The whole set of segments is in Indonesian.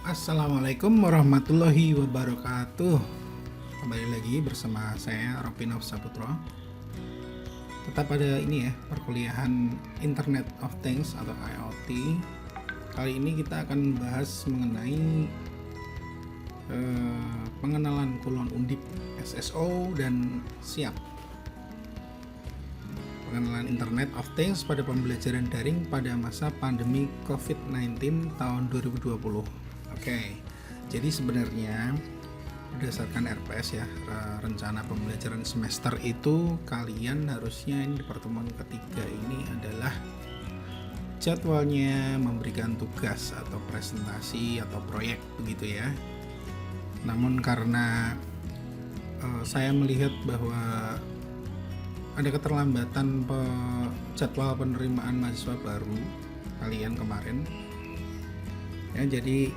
Assalamualaikum warahmatullahi wabarakatuh. Kembali lagi bersama saya Ropinov Saputro. Tetap ada ini ya, perkuliahan Internet of Things atau IoT. Kali ini kita akan bahas mengenai pengenalan kulon undip SSO dan SIAP. Pengenalan Internet of Things pada pembelajaran daring pada masa pandemi COVID-19 tahun 2020. Oke, jadi sebenarnya berdasarkan RPS ya, rencana pembelajaran semester itu kalian harusnya ini di pertemuan ketiga ini adalah jadwalnya memberikan tugas atau presentasi atau proyek begitu ya. Namun karena saya melihat bahwa ada keterlambatan jadwal penerimaan mahasiswa baru kalian kemarin ya, jadi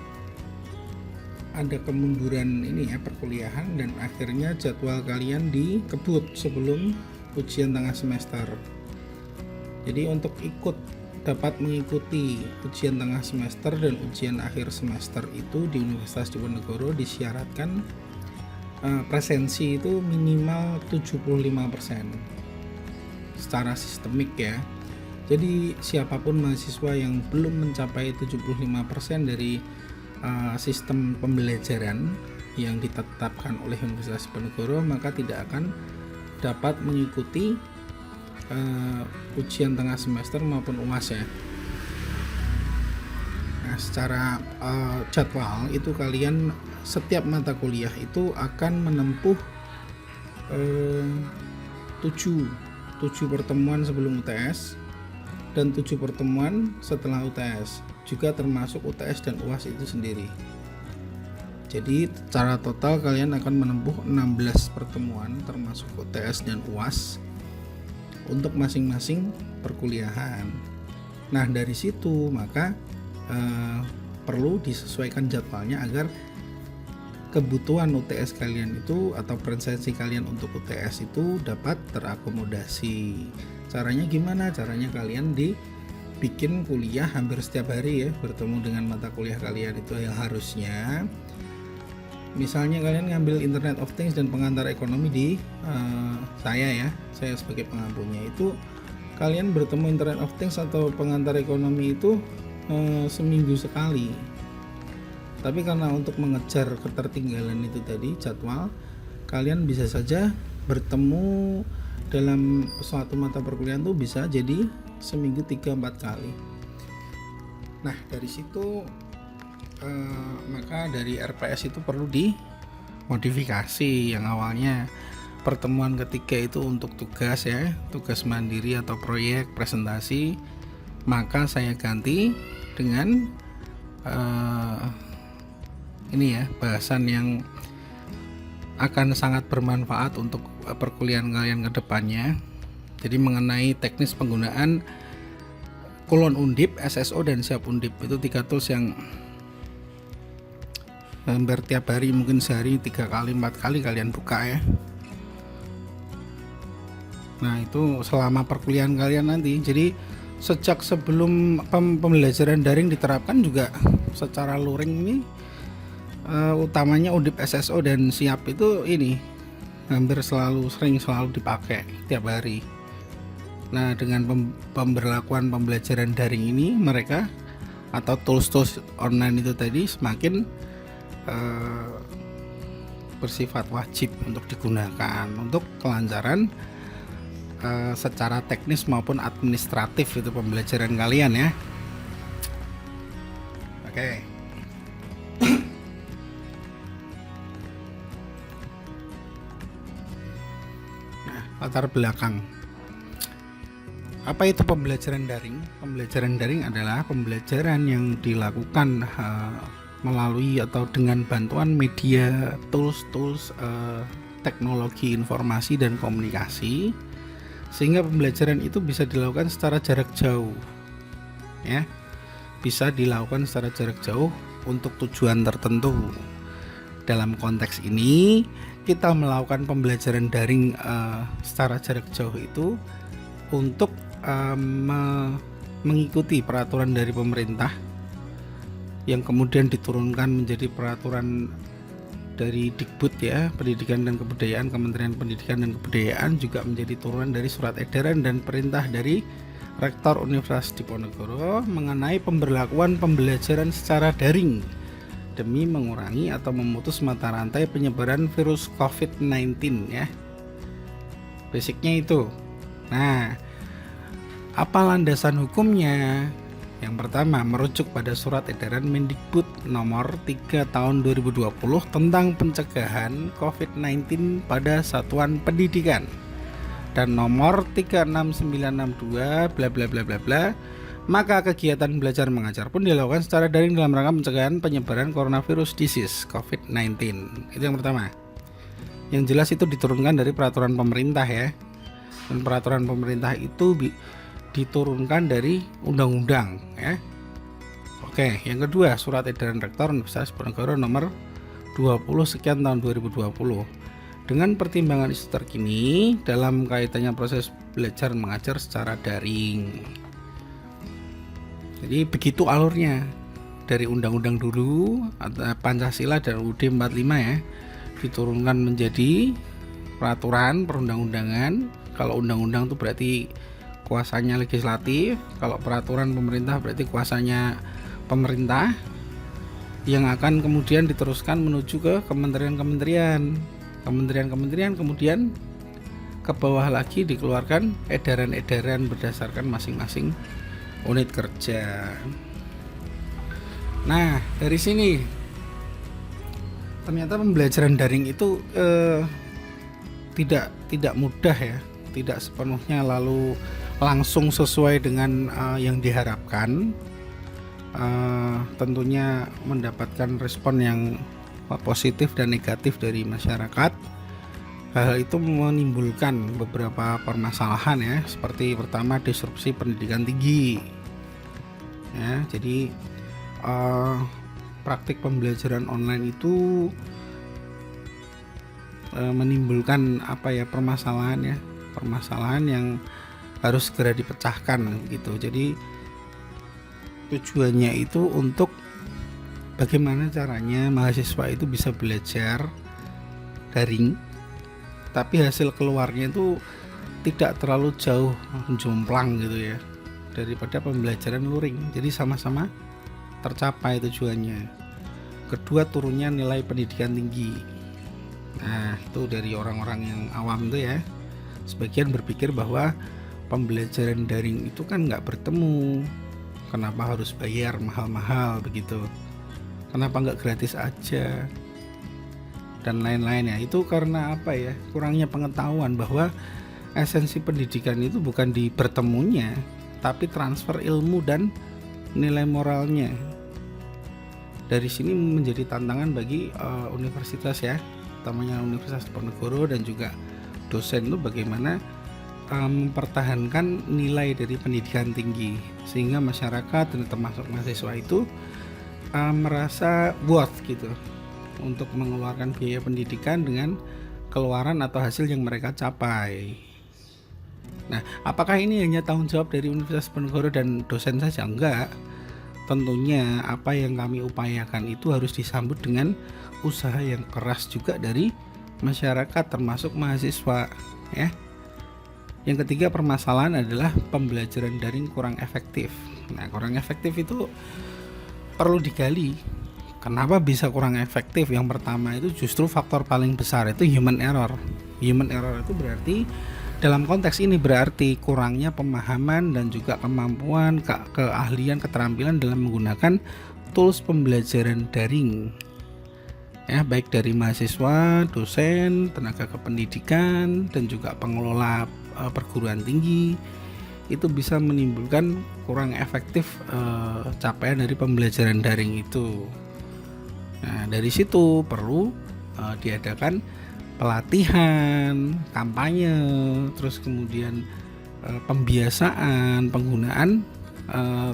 ada kemunduran ini ya perkuliahan dan akhirnya jadwal kalian dikebut sebelum ujian tengah semester. Jadi untuk dapat mengikuti ujian tengah semester dan ujian akhir semester itu di Universitas Diponegoro disyaratkan presensi itu minimal 75% secara sistemik ya. Jadi siapapun mahasiswa yang belum mencapai 75% dari sistem pembelajaran yang ditetapkan oleh Universitas Diponegoro maka tidak akan dapat mengikuti ujian tengah semester maupun UAS ya. Nah, secara jadwal itu kalian setiap mata kuliah itu akan menempuh 7 pertemuan sebelum UTS dan 7 pertemuan setelah UTS, juga termasuk UTS dan UAS itu sendiri. Jadi secara total kalian akan menempuh 16 pertemuan termasuk UTS dan UAS untuk masing-masing perkuliahan. Nah dari situ maka perlu disesuaikan jadwalnya agar kebutuhan UTS kalian itu atau presensi kalian untuk UTS itu dapat terakomodasi. Caranya gimana? Caranya kalian bikin kuliah hampir setiap hari ya, bertemu dengan mata kuliah kalian itu yang harusnya. Misalnya kalian ngambil Internet of Things dan pengantar ekonomi di saya sebagai pengampunya itu kalian bertemu Internet of Things atau pengantar ekonomi itu seminggu sekali. Tapi karena untuk mengejar ketertinggalan itu tadi jadwal, kalian bisa saja bertemu dalam suatu mata perkuliahan tuh bisa jadi seminggu 3-4 kali. Nah dari situ maka dari RPS itu perlu dimodifikasi. Yang awalnya pertemuan ketiga itu untuk tugas ya, tugas mandiri atau proyek presentasi, maka saya ganti dengan ini ya, bahasan yang akan sangat bermanfaat untuk perkuliahan kalian ke depannya. Jadi mengenai teknis penggunaan kulon undip, SSO dan SIAP undip, itu 3 tools yang hampir tiap hari, mungkin sehari 3 kali 4 kali kalian buka ya. Nah itu selama perkuliahan kalian nanti. Jadi sejak sebelum pembelajaran daring diterapkan juga secara luring ini utamanya undip, SSO dan SIAP itu ini hampir selalu dipakai tiap hari. Nah dengan pemberlakuan pembelajaran daring ini mereka atau tools online itu tadi semakin bersifat wajib untuk digunakan untuk kelancaran secara teknis maupun administratif itu pembelajaran kalian ya. Oke. Latar belakang. Apa itu pembelajaran daring? Pembelajaran daring adalah pembelajaran yang dilakukan melalui atau dengan bantuan media tools teknologi informasi dan komunikasi, sehingga pembelajaran itu bisa dilakukan secara jarak jauh ya, bisa dilakukan secara jarak jauh untuk tujuan tertentu. Dalam konteks ini kita melakukan pembelajaran daring secara jarak jauh itu untuk mengikuti peraturan dari pemerintah yang kemudian diturunkan menjadi peraturan dari Dikbud ya, Pendidikan dan Kebudayaan, Kementerian Pendidikan dan Kebudayaan, juga menjadi turunan dari surat edaran dan perintah dari Rektor Universitas Diponegoro mengenai pemberlakuan pembelajaran secara daring demi mengurangi atau memutus mata rantai penyebaran virus COVID-19 ya. Basicnya itu. Nah, apa landasan hukumnya? Yang pertama, merujuk pada surat edaran Mendikbud nomor 3 tahun 2020 tentang pencegahan COVID-19 pada satuan pendidikan dan nomor 36962 bla bla bla bla bla. Maka kegiatan belajar mengajar pun dilakukan secara daring dalam rangka pencegahan penyebaran coronavirus disease COVID-19. Itu yang pertama. Yang jelas itu diturunkan dari peraturan pemerintah ya. Dan peraturan pemerintah itu diturunkan dari undang-undang ya. Oke, yang kedua, surat edaran Rektor Universitas Diponegoro nomor 20 sekian tahun 2020 dengan pertimbangan isu terkini dalam kaitannya proses belajar mengajar secara daring. Jadi begitu alurnya, dari undang-undang dulu Pancasila dan UUD 45 ya, diturunkan menjadi peraturan perundang-undangan. Kalau undang-undang itu berarti kuasanya legislatif, kalau peraturan pemerintah berarti kuasanya pemerintah, yang akan kemudian diteruskan menuju ke kementerian-kementerian. Kementerian-kementerian kemudian ke bawah lagi dikeluarkan edaran-edaran berdasarkan masing-masing unit kerja. Nah, dari sini ternyata pembelajaran daring itu tidak mudah ya, tidak sepenuhnya lalu langsung sesuai dengan yang diharapkan. Tentunya mendapatkan respon yang positif dan negatif dari masyarakat. Hal itu menimbulkan beberapa permasalahan ya, seperti pertama disrupsi pendidikan tinggi ya. Jadi praktik pembelajaran online itu menimbulkan permasalahan yang harus segera dipecahkan gitu. Jadi tujuannya itu untuk bagaimana caranya mahasiswa itu bisa belajar daring, tapi hasil keluarnya itu tidak terlalu jauh jomplang gitu ya daripada pembelajaran luring. Jadi sama-sama tercapai tujuannya. Kedua, turunnya nilai pendidikan tinggi. Nah, itu dari orang-orang yang awam tuh ya. Sebagian berpikir bahwa pembelajaran daring itu kan nggak bertemu, kenapa harus bayar mahal-mahal begitu, kenapa nggak gratis aja dan lain-lain ya. Itu karena apa ya, kurangnya pengetahuan bahwa esensi pendidikan itu bukan di bertemunya, tapi transfer ilmu dan nilai moralnya. Dari sini menjadi tantangan bagi universitas ya, utamanya Universitas Diponegoro dan juga dosen itu bagaimana mempertahankan nilai dari pendidikan tinggi sehingga masyarakat dan termasuk mahasiswa itu merasa worth gitu untuk mengeluarkan biaya pendidikan dengan keluaran atau hasil yang mereka capai. Nah, apakah ini hanya tanggung jawab dari Universitas Diponegoro dan dosen saja? Enggak. Tentunya apa yang kami upayakan itu harus disambut dengan usaha yang keras juga dari masyarakat termasuk mahasiswa ya. Yang ketiga permasalahan adalah pembelajaran daring kurang efektif. Nah, kurang efektif itu perlu digali. Kenapa bisa kurang efektif? Yang pertama itu justru faktor paling besar itu human error. Human error itu berarti dalam konteks ini berarti kurangnya pemahaman dan juga kemampuan, keahlian, keterampilan dalam menggunakan tools pembelajaran daring. Ya, baik dari mahasiswa, dosen, tenaga kependidikan dan juga pengelola perguruan tinggi, itu bisa menimbulkan kurang efektif capaian dari pembelajaran daring itu. Nah, dari situ perlu diadakan pelatihan, kampanye, terus kemudian pembiasaan penggunaan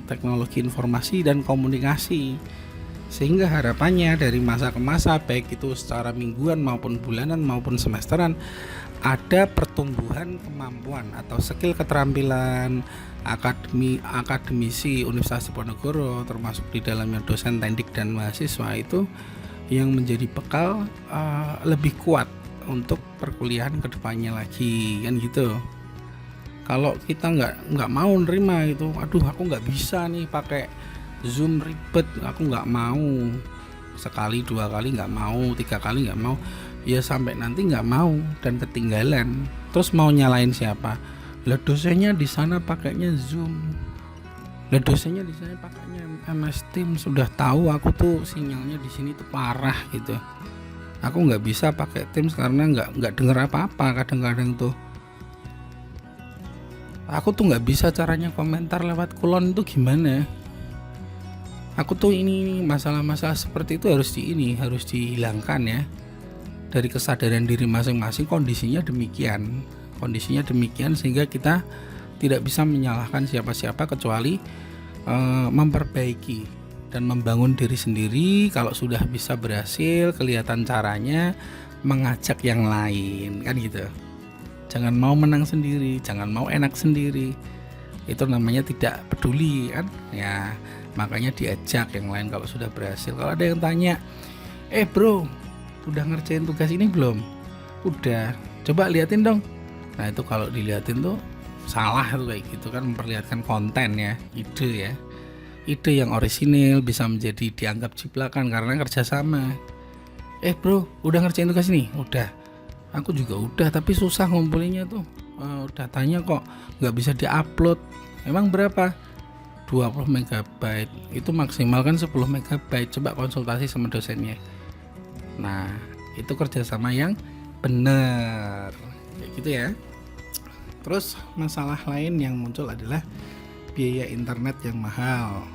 teknologi informasi dan komunikasi, sehingga harapannya dari masa ke masa, baik itu secara mingguan maupun bulanan maupun semesteran, ada pertumbuhan kemampuan atau skill keterampilan akademisi Universitas Diponegoro, termasuk di dalamnya dosen, teknik, dan mahasiswa itu yang menjadi bekal lebih kuat untuk perkuliahan kedepannya lagi, kan gitu. Kalau kita nggak mau nerima itu, aduh aku nggak bisa nih pakai Zoom, ribet, aku nggak mau, sekali 2 kali nggak mau, 3 kali nggak mau, ya sampai nanti nggak mau dan ketinggalan. Terus mau nyalain siapa? Lah dosennya di sana pakainya Zoom, lah dosennya di sana pakainya MS Teams, sudah tahu aku tuh sinyalnya di sini tuh parah gitu. Aku nggak bisa pakai Teams karena nggak denger apa-apa. Kadang-kadang tuh aku tuh nggak bisa caranya komentar lewat kulon itu gimana. Aku tuh ini masalah-masalah seperti itu harus dihilangkan ya dari kesadaran diri masing-masing. Kondisinya demikian sehingga kita tidak bisa menyalahkan siapa-siapa kecuali memperbaiki dan membangun diri sendiri. Kalau sudah bisa berhasil, kelihatan caranya, mengajak yang lain, kan gitu. Jangan mau menang sendiri, jangan mau enak sendiri, itu namanya tidak peduli, kan ya. Makanya diajak yang lain kalau sudah berhasil. Kalau ada yang tanya, bro, udah ngerjain tugas ini belum? Udah, coba liatin dong. Nah itu kalau diliatin tuh salah tuh, kayak gitu kan, memperlihatkan konten ya, ide yang orisinil bisa menjadi dianggap ciplakan karena kerjasama. Bro, udah ngerjain tugas ini? Udah, aku juga udah, tapi susah ngumpulinnya tuh, datanya kok nggak bisa diupload. Emang berapa? 20 MB, itu maksimal kan 10 MB. Coba konsultasi sama dosennya. Nah itu kerjasama yang benar, kayak gitu ya. Terus masalah lain yang muncul adalah biaya internet yang mahal.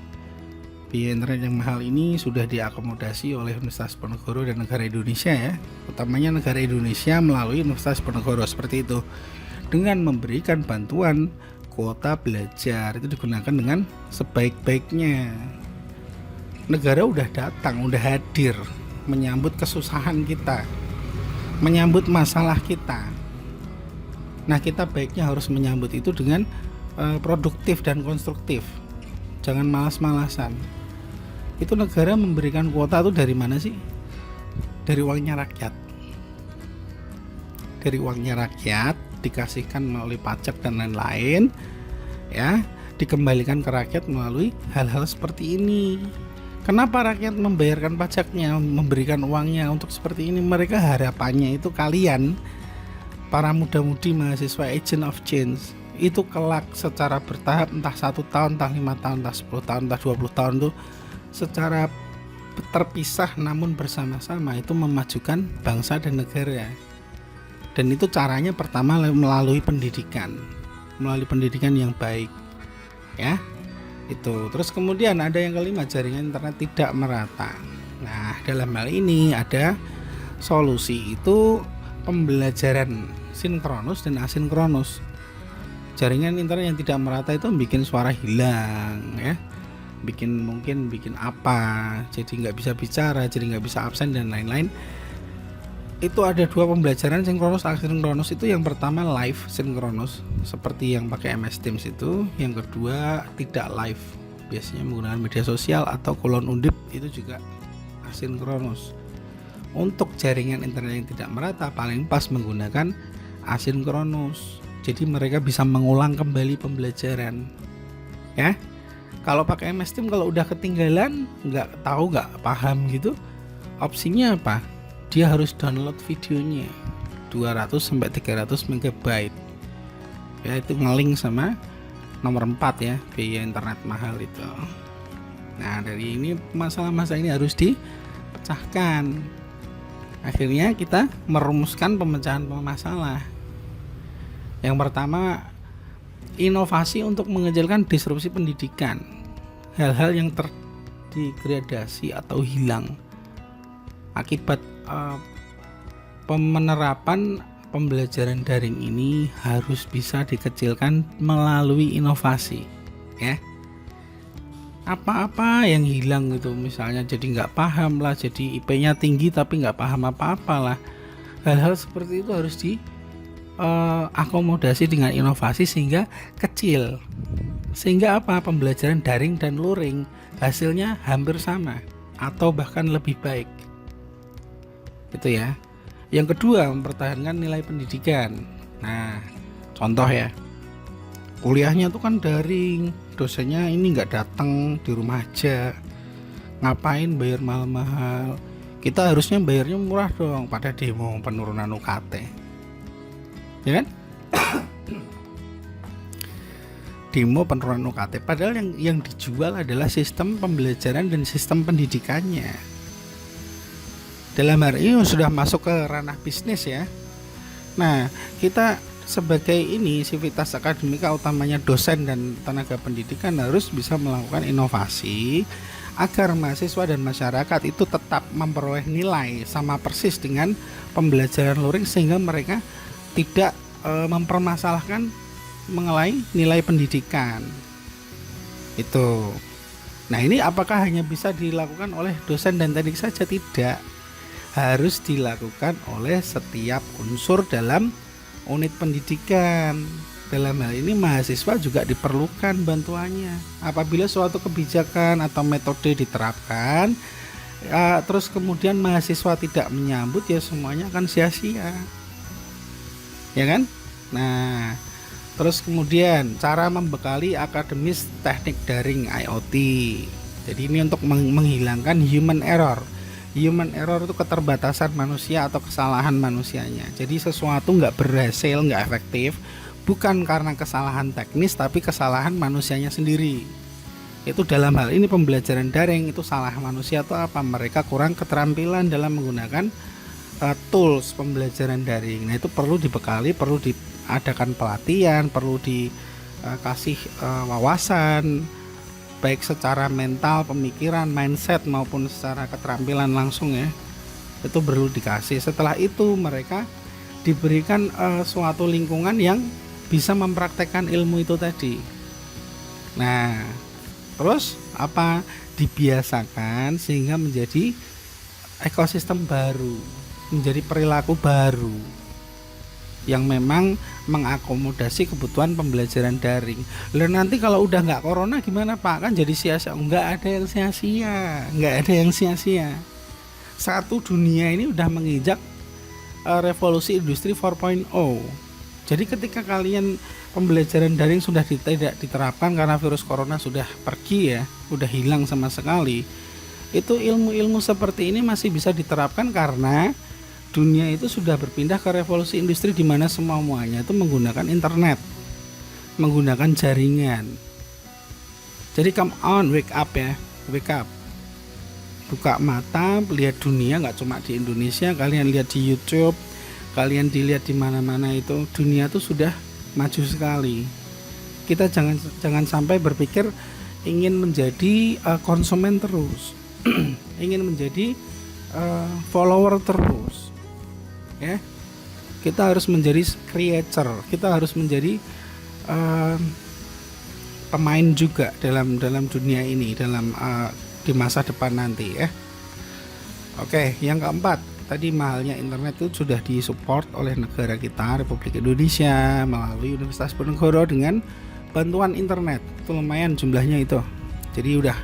Biaya internet yang mahal ini sudah diakomodasi oleh Universitas Diponegoro dan negara Indonesia ya, utamanya negara Indonesia melalui Universitas Diponegoro seperti itu, dengan memberikan bantuan kuota belajar. Itu digunakan dengan sebaik-baiknya. Negara udah datang, udah hadir menyambut kesusahan kita, menyambut masalah kita. Nah kita baiknya harus menyambut itu dengan produktif dan konstruktif, jangan malas-malasan. Itu negara memberikan kuota itu dari mana sih? Dari uangnya rakyat. Dari uangnya rakyat, dikasihkan melalui pajak dan lain-lain ya, dikembalikan ke rakyat melalui hal-hal seperti ini. Kenapa rakyat membayarkan pajaknya, memberikan uangnya untuk seperti ini? Mereka harapannya itu kalian, para muda-mudi mahasiswa agent of change, itu kelak secara bertahap, entah 1 tahun, entah 5 tahun, entah 10 tahun, entah 20 tahun tuh, secara terpisah namun bersama-sama itu memajukan bangsa dan negara. Dan itu caranya pertama melalui pendidikan yang baik ya. Itu terus kemudian ada yang kelima, jaringan internet tidak merata. Nah dalam hal ini ada solusi, itu pembelajaran sinkronus dan asinkronus. Jaringan internet yang tidak merata itu bikin suara hilang ya, mungkin bikin apa, jadi nggak bisa bicara, jadi nggak bisa absen dan lain-lain. Itu ada 2 pembelajaran, sinkronus, asinkronus. Itu yang pertama live sinkronus seperti yang pakai MS Teams itu, yang kedua tidak live, biasanya menggunakan media sosial atau kolon undip, itu juga asinkronus. Untuk jaringan internet yang tidak merata paling pas menggunakan asinkronus, jadi mereka bisa mengulang kembali pembelajaran ya. Kalau pakai MS Teams, kalau udah ketinggalan, nggak tahu, nggak paham gitu, opsinya apa? Dia harus download videonya 200-300 MB ya, itu ngelink sama nomor 4 ya, biaya internet mahal itu. Nah dari ini masalah-masalah ini harus dipecahkan. Akhirnya kita merumuskan pemecahan masalah. Yang pertama, inovasi untuk mengecilkan disrupsi pendidikan, hal-hal yang terdegradasi atau hilang akibat penerapan pembelajaran daring ini harus bisa dikecilkan melalui inovasi ya. Apa-apa yang hilang gitu, misalnya jadi nggak paham lah, jadi IP-nya tinggi tapi nggak paham apa-apa lah, hal-hal seperti itu harus akomodasi dengan inovasi sehingga kecil. Sehingga apa? Pembelajaran daring dan luring hasilnya hampir sama atau bahkan lebih baik. Itu ya. Yang kedua, mempertahankan nilai pendidikan. Nah, contoh ya. Kuliahnya tuh kan daring, dosennya ini nggak datang, di rumah aja. Ngapain bayar mahal-mahal? Kita harusnya bayarnya murah dong pada demo penurunan UKT. Ya kan? Demo penurunan UKT, padahal yang dijual adalah sistem pembelajaran dan sistem pendidikannya. Dalam hal ini sudah masuk ke ranah bisnis ya. Nah, kita sebagai ini sivitas akademika, utamanya dosen dan tenaga pendidikan, harus bisa melakukan inovasi agar mahasiswa dan masyarakat itu tetap memperoleh nilai sama persis dengan pembelajaran luring, sehingga mereka tidak mempermasalahkan mengenai nilai pendidikan itu. Nah, ini apakah hanya bisa dilakukan oleh dosen dan teknik saja? Tidak, harus dilakukan oleh setiap unsur dalam unit pendidikan. Dalam hal ini mahasiswa juga diperlukan bantuannya. Apabila suatu kebijakan atau metode diterapkan, terus kemudian mahasiswa tidak menyambut, ya semuanya akan sia-sia, ya kan? Nah, terus kemudian cara membekali akademis teknik daring IoT. Jadi ini untuk menghilangkan human error. Human error itu keterbatasan manusia atau kesalahan manusianya. Jadi sesuatu nggak berhasil, nggak efektif, bukan karena kesalahan teknis, tapi kesalahan manusianya sendiri. Itu dalam hal ini pembelajaran daring, itu salah manusia atau apa? Mereka kurang keterampilan dalam menggunakan tools pembelajaran daring. Nah, itu perlu dibekali, perlu diadakan pelatihan, perlu dikasih wawasan, baik secara mental, pemikiran, mindset, maupun secara keterampilan langsung ya. Itu perlu dikasih. Setelah itu mereka diberikan suatu lingkungan yang bisa mempraktekkan ilmu itu tadi. Nah, terus apa? Dibiasakan sehingga menjadi ekosistem baru, menjadi perilaku baru yang memang mengakomodasi kebutuhan pembelajaran daring. Lalu nanti kalau udah nggak corona gimana Pak? Kan jadi sia-sia. Nggak ada yang sia-sia, nggak ada yang sia-sia. Satu dunia ini udah menginjak revolusi industri 4.0. Jadi ketika kalian pembelajaran daring sudah tidak diterapkan karena virus corona sudah pergi ya, udah hilang sama sekali, itu ilmu-ilmu seperti ini masih bisa diterapkan karena dunia itu sudah berpindah ke revolusi industri di mana semuanya itu menggunakan internet, menggunakan jaringan. Jadi come on, wake up ya, wake up. Buka mata, lihat dunia, nggak cuma di Indonesia, kalian lihat di YouTube, kalian dilihat di mana-mana, itu dunia itu sudah maju sekali. Kita jangan sampai berpikir ingin menjadi konsumen terus, ingin menjadi follower terus. Ya, kita harus menjadi creator, kita harus menjadi pemain juga dalam dunia ini, di masa depan nanti ya. Oke, yang keempat, tadi mahalnya internet itu sudah disupport oleh negara kita, Republik Indonesia, melalui Universitas Diponegoro dengan bantuan internet. Itu lumayan jumlahnya itu. Jadi udah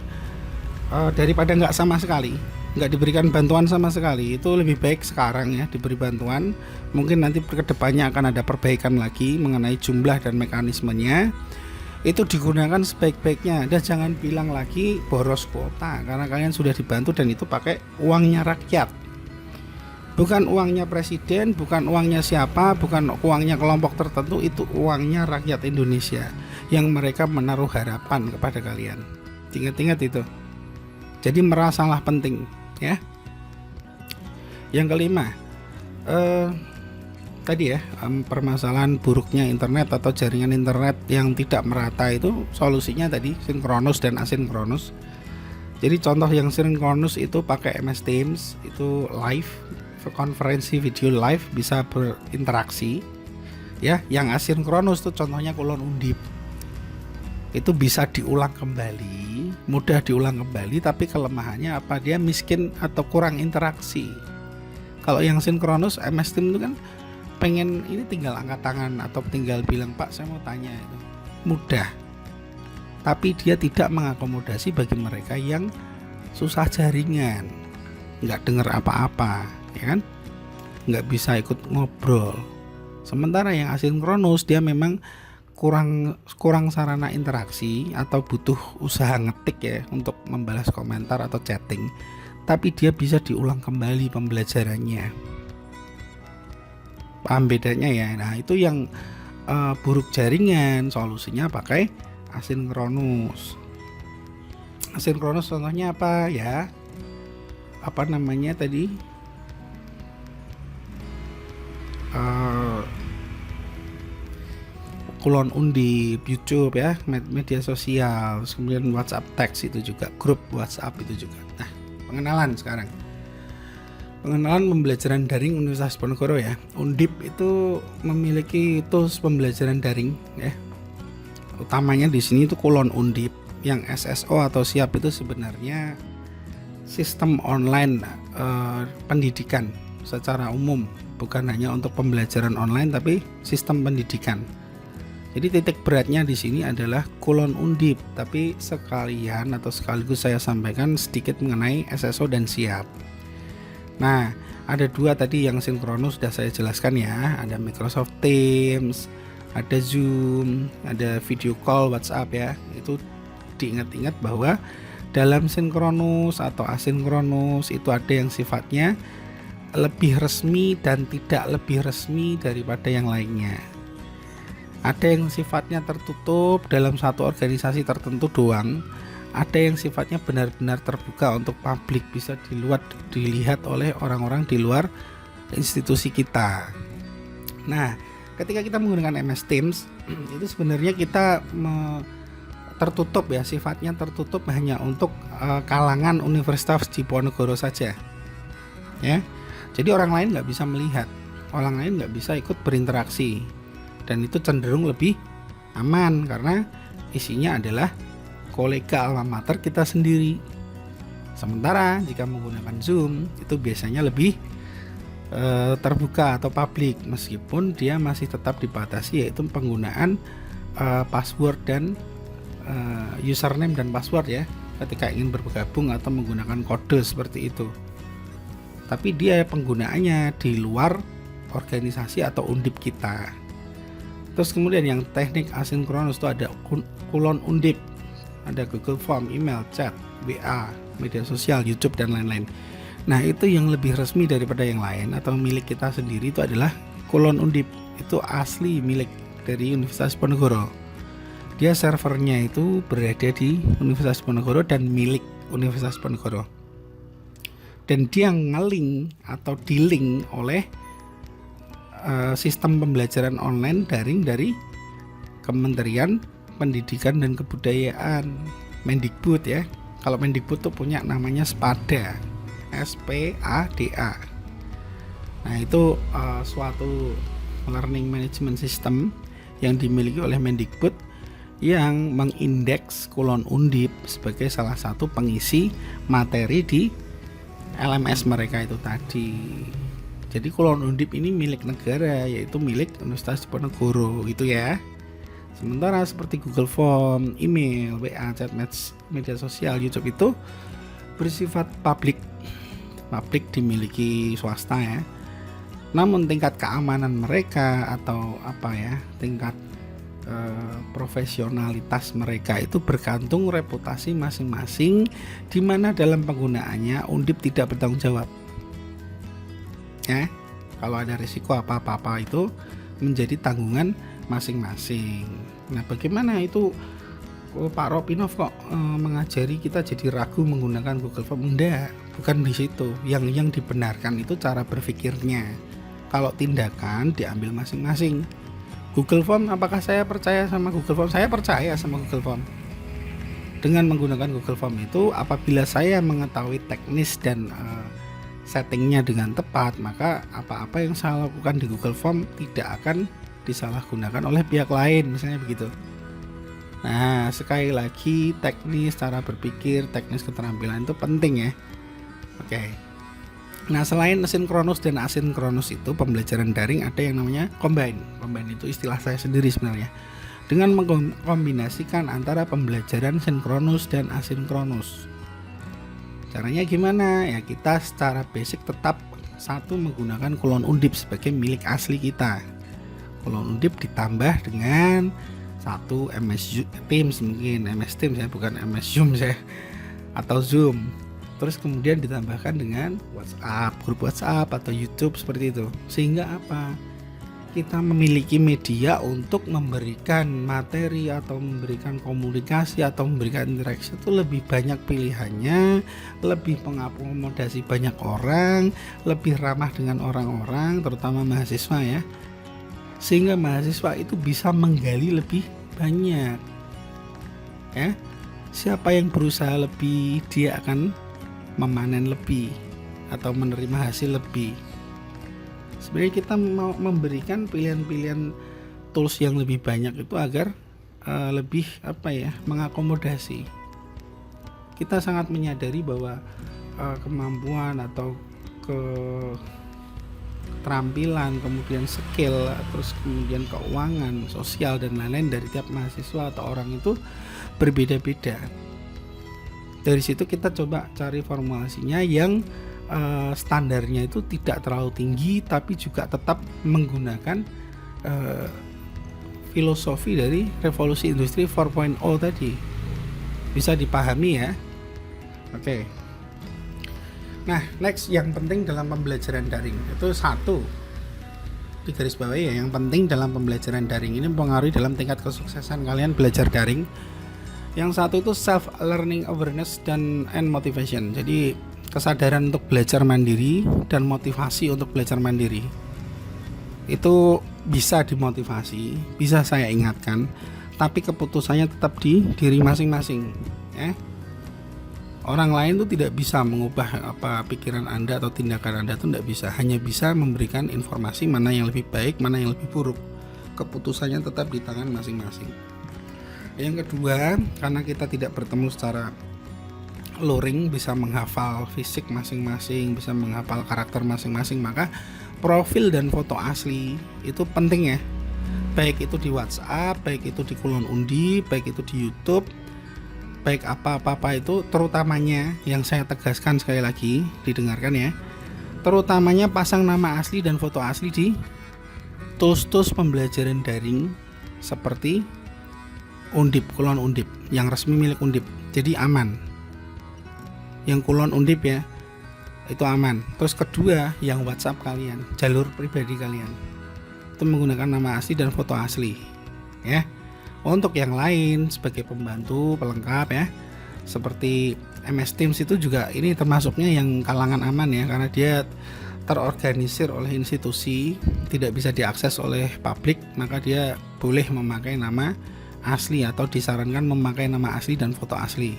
daripada nggak sama sekali, nggak diberikan bantuan sama sekali, itu lebih baik sekarang ya diberi bantuan. Mungkin nanti kedepannya akan ada perbaikan lagi mengenai jumlah dan mekanismenya. Itu digunakan sebaik-baiknya, dan jangan bilang lagi boros kuota, karena kalian sudah dibantu dan itu pakai uangnya rakyat, bukan uangnya presiden, bukan uangnya siapa, bukan uangnya kelompok tertentu. Itu uangnya rakyat Indonesia yang mereka menaruh harapan kepada kalian. Ingat-ingat itu. Jadi merasalah penting ya. Yang kelima, tadi ya, permasalahan buruknya internet atau jaringan internet yang tidak merata, itu solusinya tadi sinkronus dan asinkronus. Jadi contoh yang sinkronus itu pakai MS Teams, itu live, konferensi video live, bisa berinteraksi ya. Yang asinkronus itu contohnya Kulon Undip, itu bisa diulang kembali, mudah diulang kembali, tapi kelemahannya apa? Dia miskin atau kurang interaksi. Kalau yang sinkronus MS Teams itu kan pengen ini tinggal angkat tangan atau tinggal bilang Pak saya mau tanya, itu mudah. Tapi dia tidak mengakomodasi bagi mereka yang susah jaringan, nggak dengar apa-apa, ya kan, nggak bisa ikut ngobrol. Sementara yang asinkronus dia memang kurang sarana interaksi atau butuh usaha ngetik ya untuk membalas komentar atau chatting, tapi dia bisa diulang kembali pembelajarannya. Paham bedanya ya? Nah itu yang buruk jaringan, solusinya pakai asinkronus. Asinkronus contohnya apa ya? Apa namanya tadi? Kulon Undip, YouTube ya, media sosial, kemudian WhatsApp teks itu juga, grup WhatsApp itu juga. Nah, pengenalan sekarang. Pengenalan pembelajaran daring Universitas Diponegoro ya. Undip itu memiliki tools pembelajaran daring ya. Utamanya di sini itu Kulon Undip. Yang SSO atau siap itu sebenarnya sistem online pendidikan secara umum, bukan hanya untuk pembelajaran online tapi sistem pendidikan. Jadi titik beratnya di sini adalah Kulon Undip, tapi sekalian atau sekaligus saya sampaikan sedikit mengenai SSO dan siap. Nah, ada dua tadi yang sinkronus sudah saya jelaskan ya, ada Microsoft Teams, ada Zoom, ada video call WhatsApp ya. Itu diingat-ingat bahwa dalam sinkronus atau asinkronus itu ada yang sifatnya lebih resmi dan tidak lebih resmi daripada yang lainnya. Ada yang sifatnya tertutup dalam satu organisasi tertentu doang, ada yang sifatnya benar-benar terbuka untuk publik, bisa dilihat oleh orang-orang di luar institusi kita. Nah, ketika kita menggunakan MS Teams itu sebenarnya kita tertutup ya, sifatnya tertutup hanya untuk kalangan Universitas Diponegoro saja ya. Jadi orang lain nggak bisa melihat, orang lain nggak bisa ikut berinteraksi, dan itu cenderung lebih aman karena isinya adalah kolega alma mater kita sendiri. Sementara jika menggunakan Zoom itu biasanya lebih terbuka atau publik, meskipun dia masih tetap dibatasi yaitu penggunaan password dan username dan password ya ketika ingin bergabung atau menggunakan kode seperti itu. Tapi dia penggunaannya di luar organisasi atau undip kita. Terus kemudian yang teknik asinkronus itu ada Kulon Undip, ada Google Form, email, chat, WA, media sosial, YouTube dan lain-lain. Nah itu yang lebih resmi daripada yang lain atau milik kita sendiri itu adalah Kulon Undip. Itu asli milik dari Universitas Diponegoro. Dia servernya itu berada di Universitas Diponegoro dan milik Universitas Diponegoro. Dan dia nge-link atau di-link oleh sistem pembelajaran online daring dari Kementerian Pendidikan dan Kebudayaan, Mendikbud ya. Kalau Mendikbud tuh punya namanya SPADA, SPADA. Nah itu suatu learning management system yang dimiliki oleh Mendikbud yang mengindeks Kulon Undip sebagai salah satu pengisi materi di LMS mereka itu tadi. Jadi Kulon Undip ini milik negara, yaitu milik Universitas Diponegoro gitu ya. Sementara seperti Google Form, email, WA, chat, media sosial, YouTube itu bersifat publik dimiliki swasta ya. Namun tingkat keamanan mereka atau apa ya, tingkat profesionalitas mereka itu bergantung reputasi masing-masing, di mana dalam penggunaannya Undip tidak bertanggung jawab. Ya, kalau ada risiko apa-apa itu menjadi tanggungan masing-masing. Nah, bagaimana itu Pak Ropinov kok mengajari kita jadi ragu menggunakan Google Form? Enggak, bukan di situ. Yang dibenarkan itu cara berpikirnya. Kalau tindakan diambil masing-masing. Google Form, apakah saya percaya sama Google Form? Saya percaya sama Google Form. Dengan menggunakan Google Form itu, apabila saya mengetahui teknis dan settingnya dengan tepat, maka apa-apa yang saya lakukan di Google Form tidak akan disalahgunakan oleh pihak lain, misalnya begitu. Nah, sekali lagi teknis cara berpikir, teknis keterampilan itu penting ya. Oke. Nah, selain sinkronus dan asinkronus itu pembelajaran daring ada yang namanya combine. Combine itu istilah saya sendiri sebenarnya. Dengan mengkombinasikan antara pembelajaran sinkronus dan asinkronus. Caranya gimana? Ya kita secara basic tetap satu menggunakan Kulon Undip sebagai milik asli kita. Kulon Undip ditambah dengan satu MS Teams, mungkin MS Teams ya, bukan MS Zoom saya, atau Zoom. Terus kemudian ditambahkan dengan WhatsApp, grup WhatsApp atau YouTube seperti itu. Sehingga apa? Kita memiliki media untuk memberikan materi atau memberikan komunikasi atau memberikan interaksi itu lebih banyak pilihannya, lebih mengakomodasi banyak orang, lebih ramah dengan orang-orang, terutama mahasiswa ya. Sehingga mahasiswa itu bisa menggali lebih banyak. Ya. Siapa yang berusaha lebih, dia akan memanen lebih atau menerima hasil lebih. Sebenarnya kita mau memberikan pilihan-pilihan tools yang lebih banyak itu agar lebih mengakomodasi. Kita sangat menyadari bahwa kemampuan atau keterampilan, kemudian skill, terus kemudian keuangan, sosial dan lain-lain dari tiap mahasiswa atau orang itu berbeda-beda. Dari situ kita coba cari formulasinya yang standarnya itu tidak terlalu tinggi tapi juga tetap menggunakan filosofi dari revolusi industri 4.0 tadi. Bisa dipahami ya. Oke. Nah, next yang penting dalam pembelajaran daring itu satu, di garis bawah ya, yang penting dalam pembelajaran daring ini mempengaruhi dalam tingkat kesuksesan kalian belajar daring. Yang satu itu self learning awareness and motivation. Jadi kesadaran untuk belajar mandiri dan motivasi untuk belajar mandiri. Itu bisa dimotivasi, bisa saya ingatkan, tapi keputusannya tetap di diri masing-masing, ya. Orang lain itu tidak bisa mengubah pikiran Anda atau tindakan Anda itu tidak bisa, hanya bisa memberikan informasi mana yang lebih baik, mana yang lebih buruk. Keputusannya tetap di tangan masing-masing. Yang kedua, karena kita tidak bertemu secara luring, bisa menghafal fisik masing-masing, bisa menghafal karakter masing-masing, maka profil dan foto asli itu penting ya. Baik itu di WhatsApp, baik itu di Kulon Undi, baik itu di YouTube, baik apa-apa itu, terutamanya yang saya tegaskan sekali lagi, didengarkan ya. Terutamanya pasang nama asli dan foto asli di tools-tools pembelajaran daring seperti Undip, Kulon Undip yang resmi milik Undip, jadi aman. Yang Kulon Undip ya, itu aman. Terus kedua, yang WhatsApp kalian, jalur pribadi kalian, itu menggunakan nama asli dan foto asli, ya. Untuk yang lain sebagai pembantu pelengkap ya, seperti MS Teams itu juga ini termasuknya yang kalangan aman ya, karena dia terorganisir oleh institusi, tidak bisa diakses oleh publik, maka dia boleh memakai nama asli atau disarankan memakai nama asli dan foto asli.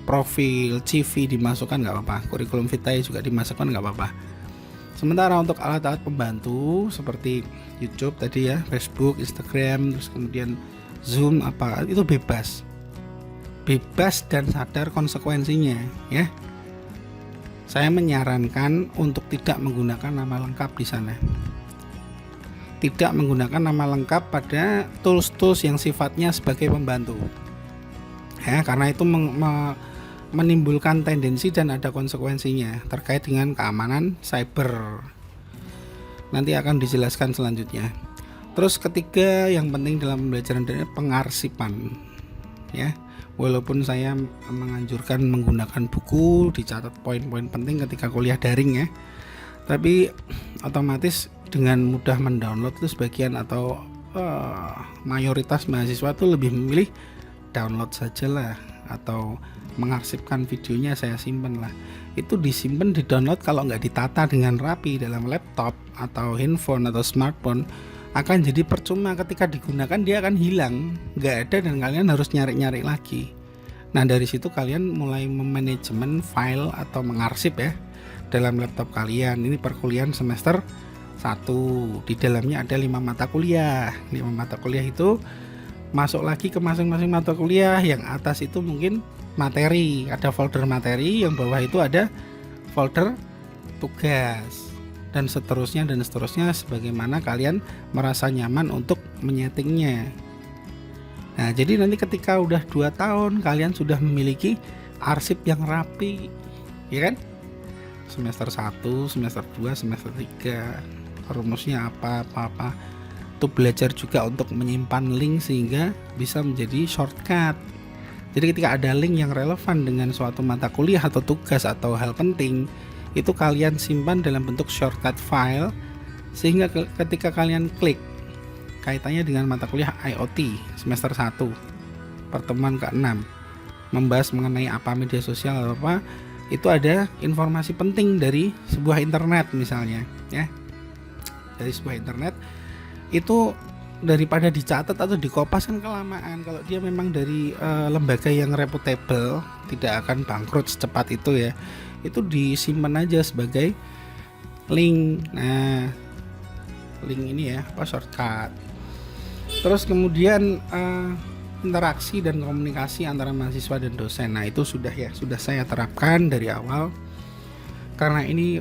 Profil, CV dimasukkan nggak apa-apa, kurikulum vitae juga dimasukkan nggak apa-apa. Sementara untuk alat-alat pembantu seperti YouTube tadi ya, Facebook, Instagram, terus kemudian Zoom itu bebas dan sadar konsekuensinya ya. Saya menyarankan untuk tidak menggunakan nama lengkap di sana. Tidak menggunakan nama lengkap pada tools-tools yang sifatnya sebagai pembantu ya, karena itu menimbulkan tendensi dan ada konsekuensinya terkait dengan keamanan cyber. Nanti akan dijelaskan selanjutnya. Terus ketiga yang penting dalam pembelajaran daring, pengarsipan ya. Walaupun saya menganjurkan menggunakan buku, dicatat poin-poin penting ketika kuliah daring ya, tapi otomatis dengan mudah mendownload itu sebagian atau mayoritas mahasiswa itu lebih memilih download saja lah, atau mengarsipkan videonya saya simpan lah. Itu disimpan, di download, kalau nggak ditata dengan rapi dalam laptop atau handphone atau smartphone akan jadi percuma. Ketika digunakan dia akan hilang, nggak ada, dan kalian harus nyari-nyari lagi. Nah dari situ kalian mulai memanajemen file atau mengarsip ya dalam laptop kalian. Ini perkuliahan semester 1, di dalamnya ada 5 mata kuliah. 5 mata kuliah itu masuk lagi ke masing-masing mata kuliah. Yang atas itu mungkin materi, ada folder materi, yang bawah itu ada folder tugas, dan seterusnya sebagaimana kalian merasa nyaman untuk menyetingnya. Nah, jadi nanti ketika udah 2 tahun kalian sudah memiliki arsip yang rapi, ya kan? Semester 1, semester 2, semester 3, rumusnya apa. Itu belajar juga untuk menyimpan link sehingga bisa menjadi shortcut. Jadi ketika ada link yang relevan dengan suatu mata kuliah atau tugas atau hal penting, itu kalian simpan dalam bentuk shortcut file, sehingga ketika kalian klik kaitannya dengan mata kuliah IoT semester 1 pertemuan ke-6 membahas mengenai apa media sosial atau apa, itu ada informasi penting dari sebuah internet misalnya, ya, dari sebuah internet, itu daripada dicatat atau dikopas kan kelamaan. Kalau dia memang dari lembaga yang reputable, tidak akan bangkrut secepat itu ya, itu disimpan aja sebagai link. Nah, link ini ya, shortcut. Terus kemudian interaksi dan komunikasi antara mahasiswa dan dosen. Nah, itu sudah saya terapkan dari awal. Karena ini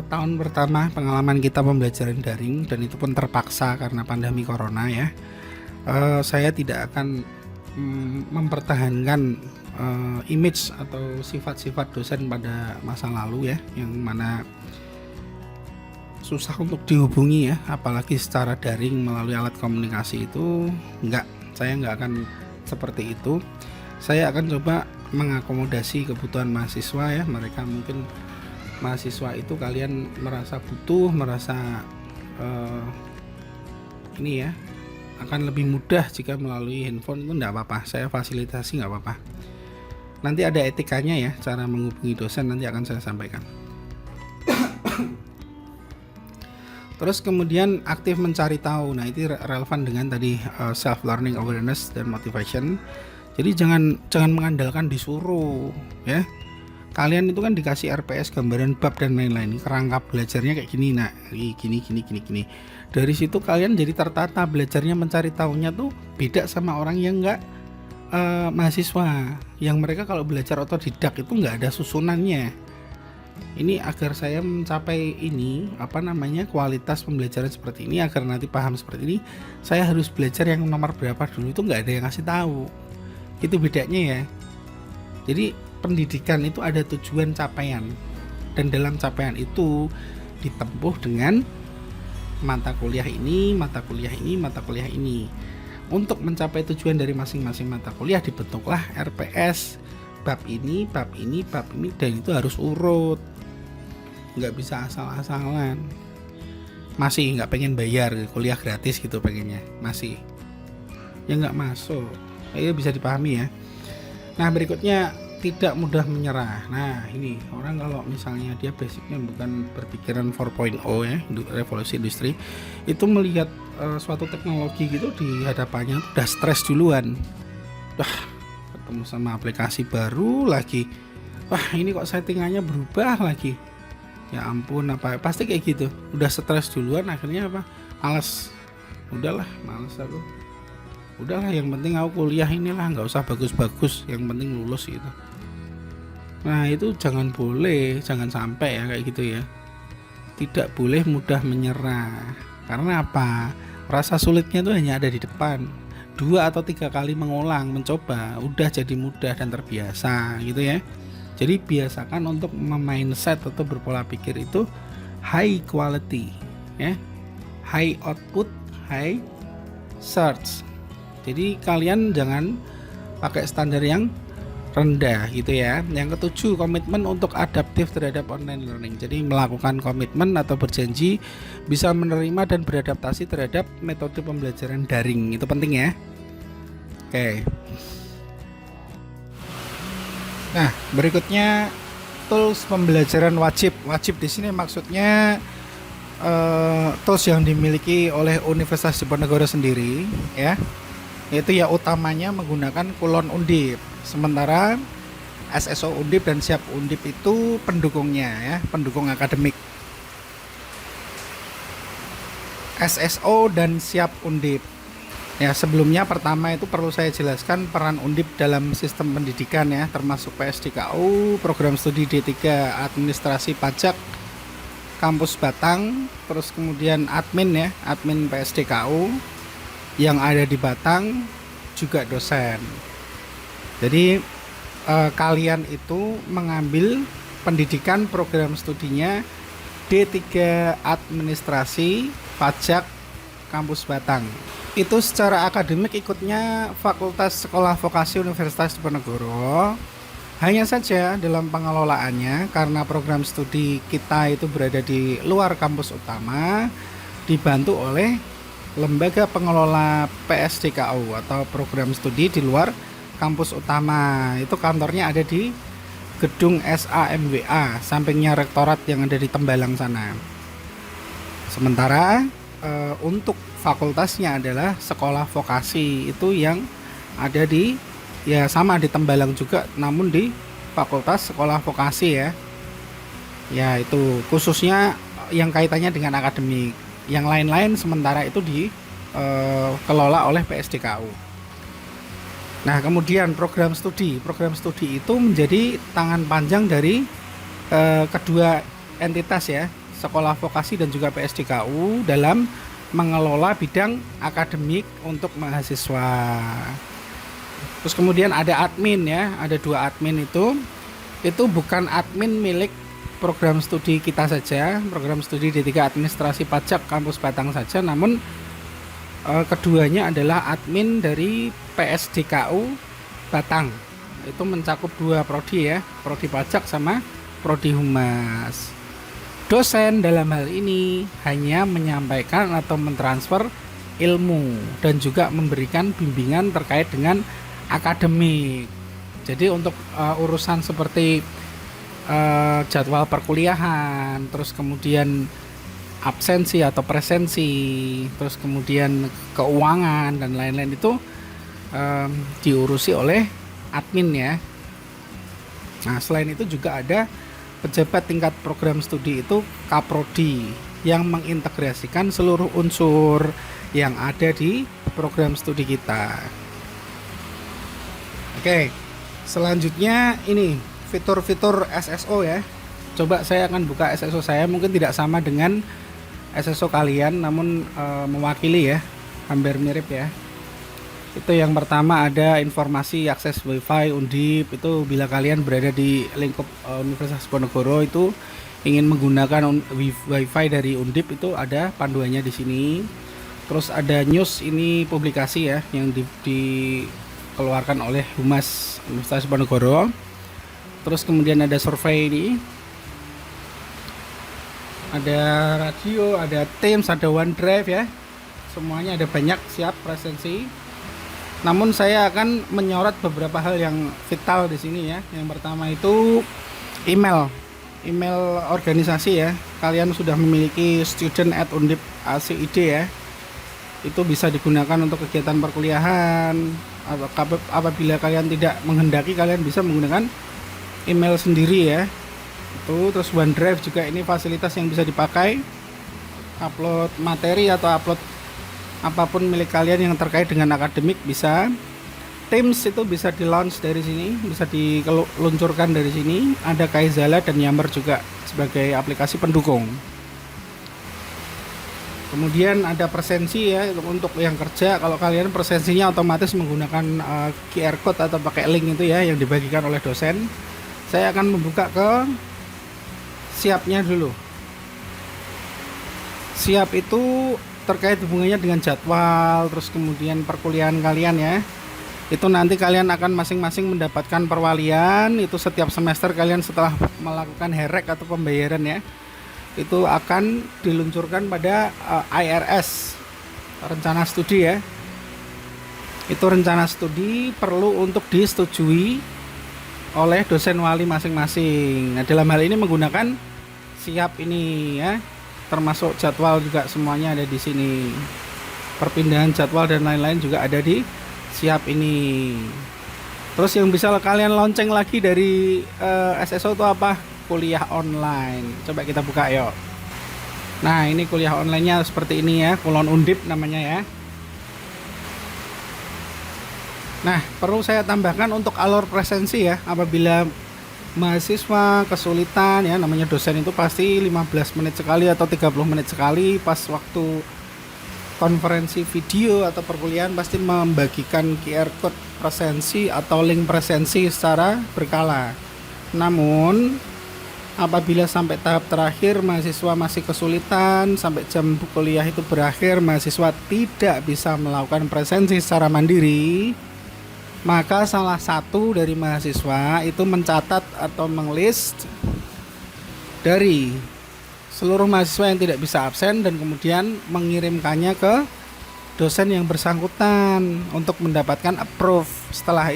tahun pertama pengalaman kita pembelajaran daring, dan itu pun terpaksa karena pandemi corona ya. Saya tidak akan mempertahankan image atau sifat-sifat dosen pada masa lalu ya, yang mana susah untuk dihubungi ya, apalagi secara daring melalui alat komunikasi itu. Saya nggak akan seperti itu. Saya akan coba mengakomodasi kebutuhan mahasiswa ya. Mereka mungkin mahasiswa itu kalian merasa butuh, merasa ini ya, akan lebih mudah jika melalui handphone, itu nggak apa-apa, saya fasilitasi, nggak apa-apa. Nanti ada etikanya ya, cara menghubungi dosen nanti akan saya sampaikan. Terus kemudian aktif mencari tahu. Nah, itu relevan dengan tadi self learning, awareness, dan motivation. Jadi jangan mengandalkan disuruh ya. Kalian itu kan dikasih RPS, gambaran bab dan lain-lain. Kerangka belajarnya kayak gini, nah gini. Dari situ kalian jadi tertata belajarnya, mencari tahunya tuh beda sama orang yang enggak mahasiswa. Yang mereka kalau belajar otodidak itu enggak ada susunannya. Ini agar saya mencapai kualitas pembelajaran seperti ini, agar nanti paham seperti ini, saya harus belajar yang nomor berapa dulu, itu nggak ada yang ngasih tahu. Itu bedanya ya. Jadi pendidikan itu ada tujuan capaian, dan dalam capaian itu ditempuh dengan mata kuliah ini. Untuk mencapai tujuan dari masing-masing mata kuliah dibentuklah RPS, bab ini, dan itu harus urut, nggak bisa asal-asalan. Masih nggak pengen bayar kuliah gratis gitu pengennya, masih ya nggak masuk. Itu bisa dipahami ya. Nah, berikutnya tidak mudah menyerah. Nah, ini orang kalau misalnya dia basicnya bukan berpikiran 4.0 ya, revolusi industri, itu melihat suatu teknologi gitu di hadapannya udah stres duluan. Ketemu sama aplikasi baru lagi, wah ini kok settingannya berubah lagi, ya ampun, apa pasti kayak gitu. Udah stres duluan, akhirnya males aku. Udahlah, yang penting aku kuliah inilah, nggak usah bagus-bagus, yang penting lulus gitu. Nah, itu jangan sampai ya kayak gitu ya. Tidak boleh mudah menyerah. Karena apa? Rasa sulitnya itu hanya ada di depan. 2 atau 3 kali mencoba, udah jadi mudah dan terbiasa gitu ya. Jadi biasakan untuk mindset atau berpola pikir itu high quality ya. High output, high search. Jadi kalian jangan pakai standar yang rendah gitu ya. Yang ke-7, komitmen untuk adaptif terhadap online learning. Jadi melakukan komitmen atau berjanji bisa menerima dan beradaptasi terhadap metode pembelajaran daring. Itu penting ya. Oke. Nah, berikutnya tools pembelajaran wajib. Wajib di sini maksudnya tools yang dimiliki oleh Universitas Diponegoro sendiri ya. Yaitu ya utamanya menggunakan Kulon Undip. Sementara SSO Undip dan Siap Undip itu pendukungnya ya, pendukung akademik. SSO dan Siap Undip. Ya, sebelumnya pertama itu perlu saya jelaskan peran Undip dalam sistem pendidikan ya, termasuk PSDKU, program studi D3, administrasi pajak, Kampus Batang, terus kemudian admin ya, admin PSDKU yang ada di Batang, juga dosen. Jadi kalian itu mengambil pendidikan program studinya D3 Administrasi Pajak Kampus Batang. Itu secara akademik ikutnya Fakultas Sekolah Vokasi Universitas Diponegoro. Hanya saja dalam pengelolaannya, karena program studi kita itu berada di luar kampus utama, dibantu oleh lembaga pengelola PSDKU atau program studi di luar kampus utama. Itu kantornya ada di gedung SAMWA, sampingnya rektorat yang ada di Tembalang sana. Sementara untuk fakultasnya adalah sekolah vokasi, itu yang ada di ya sama di Tembalang juga, namun di Fakultas Sekolah Vokasi ya. Ya itu khususnya yang kaitannya dengan akademik. Yang lain-lain sementara itu dikelola oleh PSDKU. Nah, kemudian program studi itu menjadi tangan panjang dari kedua entitas ya, Sekolah Vokasi dan juga PSDKU dalam mengelola bidang akademik untuk mahasiswa. Terus kemudian ada admin ya, ada 2 admin itu bukan admin milik program studi kita saja, program studi D3 Administrasi Pajak Kampus Batang saja, namun keduanya adalah admin dari PSDKU Batang. Itu mencakup 2 prodi ya, prodi pajak sama prodi humas. Dosen dalam hal ini hanya menyampaikan atau mentransfer ilmu dan juga memberikan bimbingan terkait dengan akademik. Jadi untuk urusan seperti jadwal perkuliahan, terus kemudian absensi atau presensi, terus kemudian keuangan dan lain-lain itu diurusi oleh admin ya. Nah, selain itu juga ada pejabat tingkat program studi itu Kaprodi yang mengintegrasikan seluruh unsur yang ada di program studi kita. Oke, selanjutnya ini fitur-fitur SSO ya. Coba saya akan buka SSO saya, mungkin tidak sama dengan SSO kalian, namun mewakili ya, hampir mirip ya. Itu yang pertama ada informasi akses WiFi Undip. Itu bila kalian berada di lingkup Universitas Diponegoro itu ingin menggunakan WiFi dari Undip, itu ada panduannya di sini. Terus ada news, ini publikasi ya yang dikeluarkan oleh Humas Universitas Diponegoro. Terus kemudian ada survei ini, ada radio, ada Teams, ada OneDrive ya, semuanya ada banyak siap presensi. Namun saya akan menyorot beberapa hal yang vital di sini ya. Yang pertama itu email organisasi ya. Kalian sudah memiliki student@undip.ac.id ya. Itu bisa digunakan untuk kegiatan perkuliahan. Apabila kalian tidak menghendaki, kalian bisa menggunakan email sendiri ya. Itu terus OneDrive juga, ini fasilitas yang bisa dipakai upload materi atau upload apapun milik kalian yang terkait dengan akademik bisa. Teams itu bisa di launch dari sini, bisa diluncurkan dari sini. Ada Kaizala dan Yammer juga sebagai aplikasi pendukung. Kemudian ada presensi ya untuk yang kerja. Kalau kalian presensinya otomatis menggunakan QR code atau pakai link itu ya yang dibagikan oleh dosen. Saya akan membuka ke siapnya dulu. Siap itu terkait hubungannya dengan jadwal, terus kemudian perkuliahan kalian ya. Itu nanti kalian akan masing-masing mendapatkan perwalian. Itu setiap semester kalian setelah melakukan herek atau pembayaran ya, itu akan diluncurkan pada IRS, rencana studi ya. Itu rencana studi perlu untuk disetujui oleh dosen wali masing-masing. Nah, dalam hal ini menggunakan siap ini ya, termasuk jadwal juga semuanya ada di sini. Perpindahan jadwal dan lain-lain juga ada di siap ini. Terus yang bisa kalian lonceng lagi dari SSO itu apa? Kuliah online. Coba kita buka yuk. Nah, ini kuliah online-nya seperti ini ya, Kulon Undip namanya ya. Nah, perlu saya tambahkan untuk alur presensi ya, apabila mahasiswa kesulitan ya, namanya dosen itu pasti 15 menit sekali atau 30 menit sekali pas waktu konferensi video atau perkuliahan pasti membagikan QR code presensi atau link presensi secara berkala. Namun apabila sampai tahap terakhir mahasiswa masih kesulitan, sampai jam kuliah itu berakhir mahasiswa tidak bisa melakukan presensi secara mandiri, maka salah satu dari mahasiswa itu mencatat atau menglist dari seluruh mahasiswa yang tidak bisa absen dan kemudian mengirimkannya ke dosen yang bersangkutan untuk mendapatkan approve. Setelah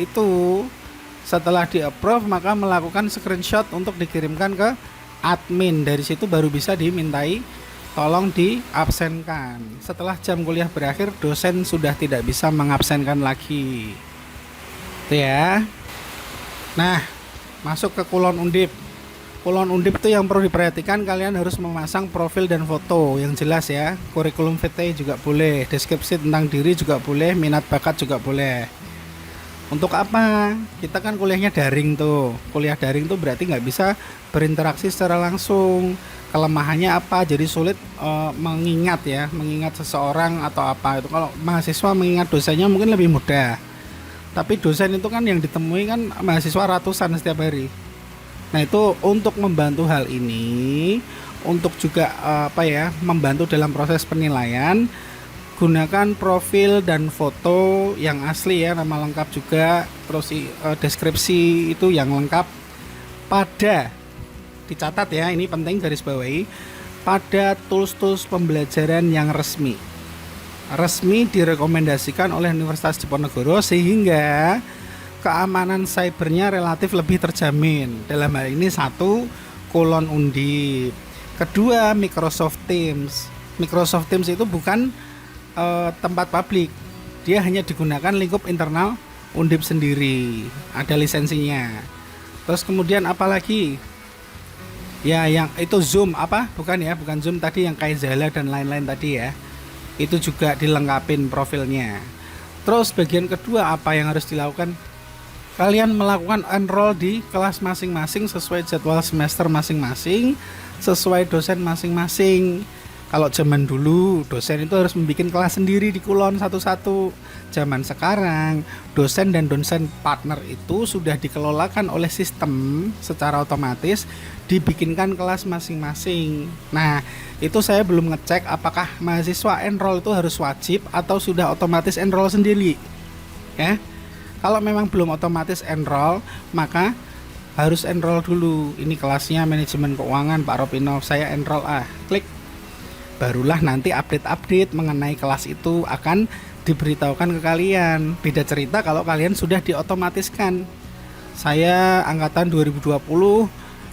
di approve maka melakukan screenshot untuk dikirimkan ke admin. Dari situ baru bisa dimintai tolong diabsenkan. Setelah jam kuliah berakhir dosen sudah tidak bisa mengabsenkan lagi. Itu ya. Nah, masuk ke kulon undip. Kulon undip itu yang perlu diperhatikan, kalian harus memasang profil dan foto yang jelas ya. Kurikulum vitae juga boleh, deskripsi tentang diri juga boleh, minat bakat juga boleh. Untuk apa? Kita kan kuliahnya daring tuh. Kuliah daring tuh berarti nggak bisa berinteraksi secara langsung. Kelemahannya apa? Jadi sulit mengingat seseorang atau apa. Itu kalau mahasiswa mengingat dosennya mungkin lebih mudah. Tapi dosen itu kan yang ditemui kan mahasiswa ratusan setiap hari. Nah itu untuk membantu hal ini, untuk juga membantu dalam proses penilaian, gunakan profil dan foto yang asli ya, nama lengkap juga, terus deskripsi itu yang lengkap pada, dicatat ya, ini penting garis bawahi, pada tools pembelajaran yang resmi direkomendasikan oleh Universitas Diponegoro sehingga keamanan cybernya relatif lebih terjamin. Dalam hal ini satu, kulon undip. Kedua, Microsoft Teams. Microsoft Teams itu bukan tempat publik. Dia hanya digunakan lingkup internal undip sendiri. Ada lisensinya. Terus kemudian apalagi? Ya, yang itu Zoom Bukan Zoom tadi yang kayak Zala dan lain-lain tadi ya. Itu juga dilengkapin profilnya. Terus bagian kedua apa yang harus dilakukan? Kalian melakukan enroll di kelas masing-masing sesuai jadwal semester masing-masing, sesuai dosen masing-masing. Kalau zaman dulu dosen itu harus membuat kelas sendiri di kulon satu-satu. Zaman sekarang dosen dan dosen partner itu sudah dikelolakan oleh sistem secara otomatis, dibikinkan kelas masing-masing. Nah, itu saya belum ngecek apakah mahasiswa enroll itu harus wajib atau sudah otomatis enroll sendiri. Ya. Kalau memang belum otomatis enroll, maka harus enroll dulu. Ini kelasnya manajemen keuangan Pak Ropino, saya enroll klik. Barulah nanti update mengenai kelas itu akan diberitahukan ke kalian. Beda cerita kalau kalian sudah diotomatiskan. Saya angkatan 2020,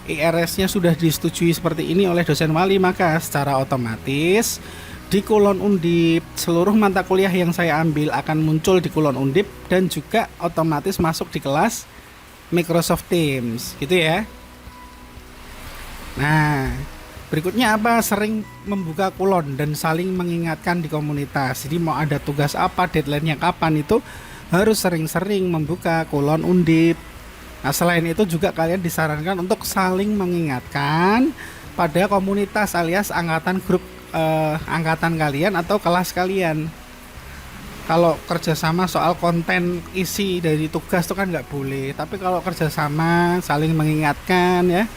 IRS-nya sudah disetujui seperti ini oleh dosen wali, maka secara otomatis di kulon undip seluruh mata kuliah yang saya ambil akan muncul di kulon undip dan juga otomatis masuk di kelas Microsoft Teams gitu ya. Nah, berikutnya apa? Sering membuka kulon dan saling mengingatkan di komunitas. Jadi mau ada tugas apa, deadline-nya kapan, itu harus sering-sering membuka kulon undip. Nah, selain itu juga kalian disarankan untuk saling mengingatkan pada komunitas alias angkatan grup angkatan kalian atau kelas kalian. Kalau kerjasama soal konten isi dari tugas itu kan nggak boleh, tapi kalau kerjasama saling mengingatkan ya,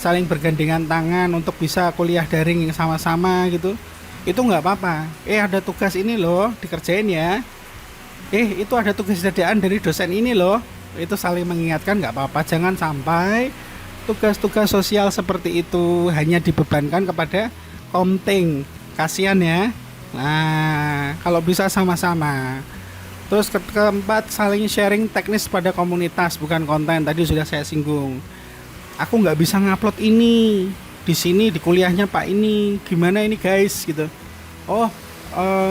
saling bergandengan tangan untuk bisa kuliah daring sama-sama gitu, itu nggak apa-apa. Ada tugas ini loh dikerjain ya, itu ada tugas dadaan dari dosen ini loh, itu saling mengingatkan, nggak apa-apa. Jangan sampai tugas-tugas sosial seperti itu hanya dibebankan kepada komting, kasihan ya. Nah, kalau bisa sama-sama. Terus keempat, saling sharing teknis pada komunitas, bukan konten. Tadi sudah saya singgung. Aku nggak bisa ngupload ini di sini di kuliahnya Pak ini, gimana ini guys gitu.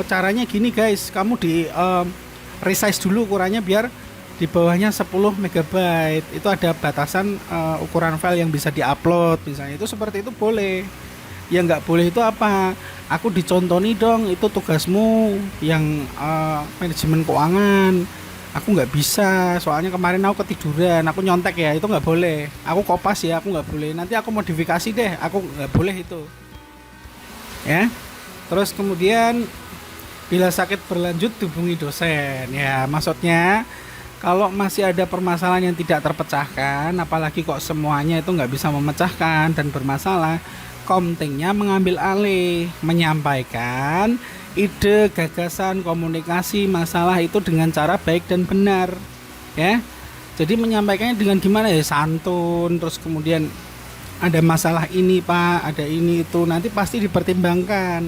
Caranya gini guys, kamu di resize dulu ukurannya biar di bawahnya 10 MB. Itu ada batasan ukuran file yang bisa diupload misalnya. Itu seperti itu boleh. Yang nggak boleh itu apa? Aku dicontoni dong, itu tugasmu yang manajemen keuangan. Aku nggak bisa, soalnya kemarin aku ketiduran, aku nyontek ya, itu nggak boleh. Aku kopas ya, aku nggak boleh. Nanti aku modifikasi deh, aku nggak boleh itu. Ya. Terus kemudian bila sakit berlanjut hubungi dosen. Ya, maksudnya kalau masih ada permasalahan yang tidak terpecahkan, apalagi kok semuanya itu nggak bisa memecahkan dan bermasalah, Komtingnya mengambil alih, menyampaikan ide, gagasan, komunikasi masalah itu dengan cara baik dan benar, ya. Jadi menyampaikannya dengan gimana ya, santun, terus kemudian ada masalah ini Pak, ada ini itu, nanti pasti dipertimbangkan.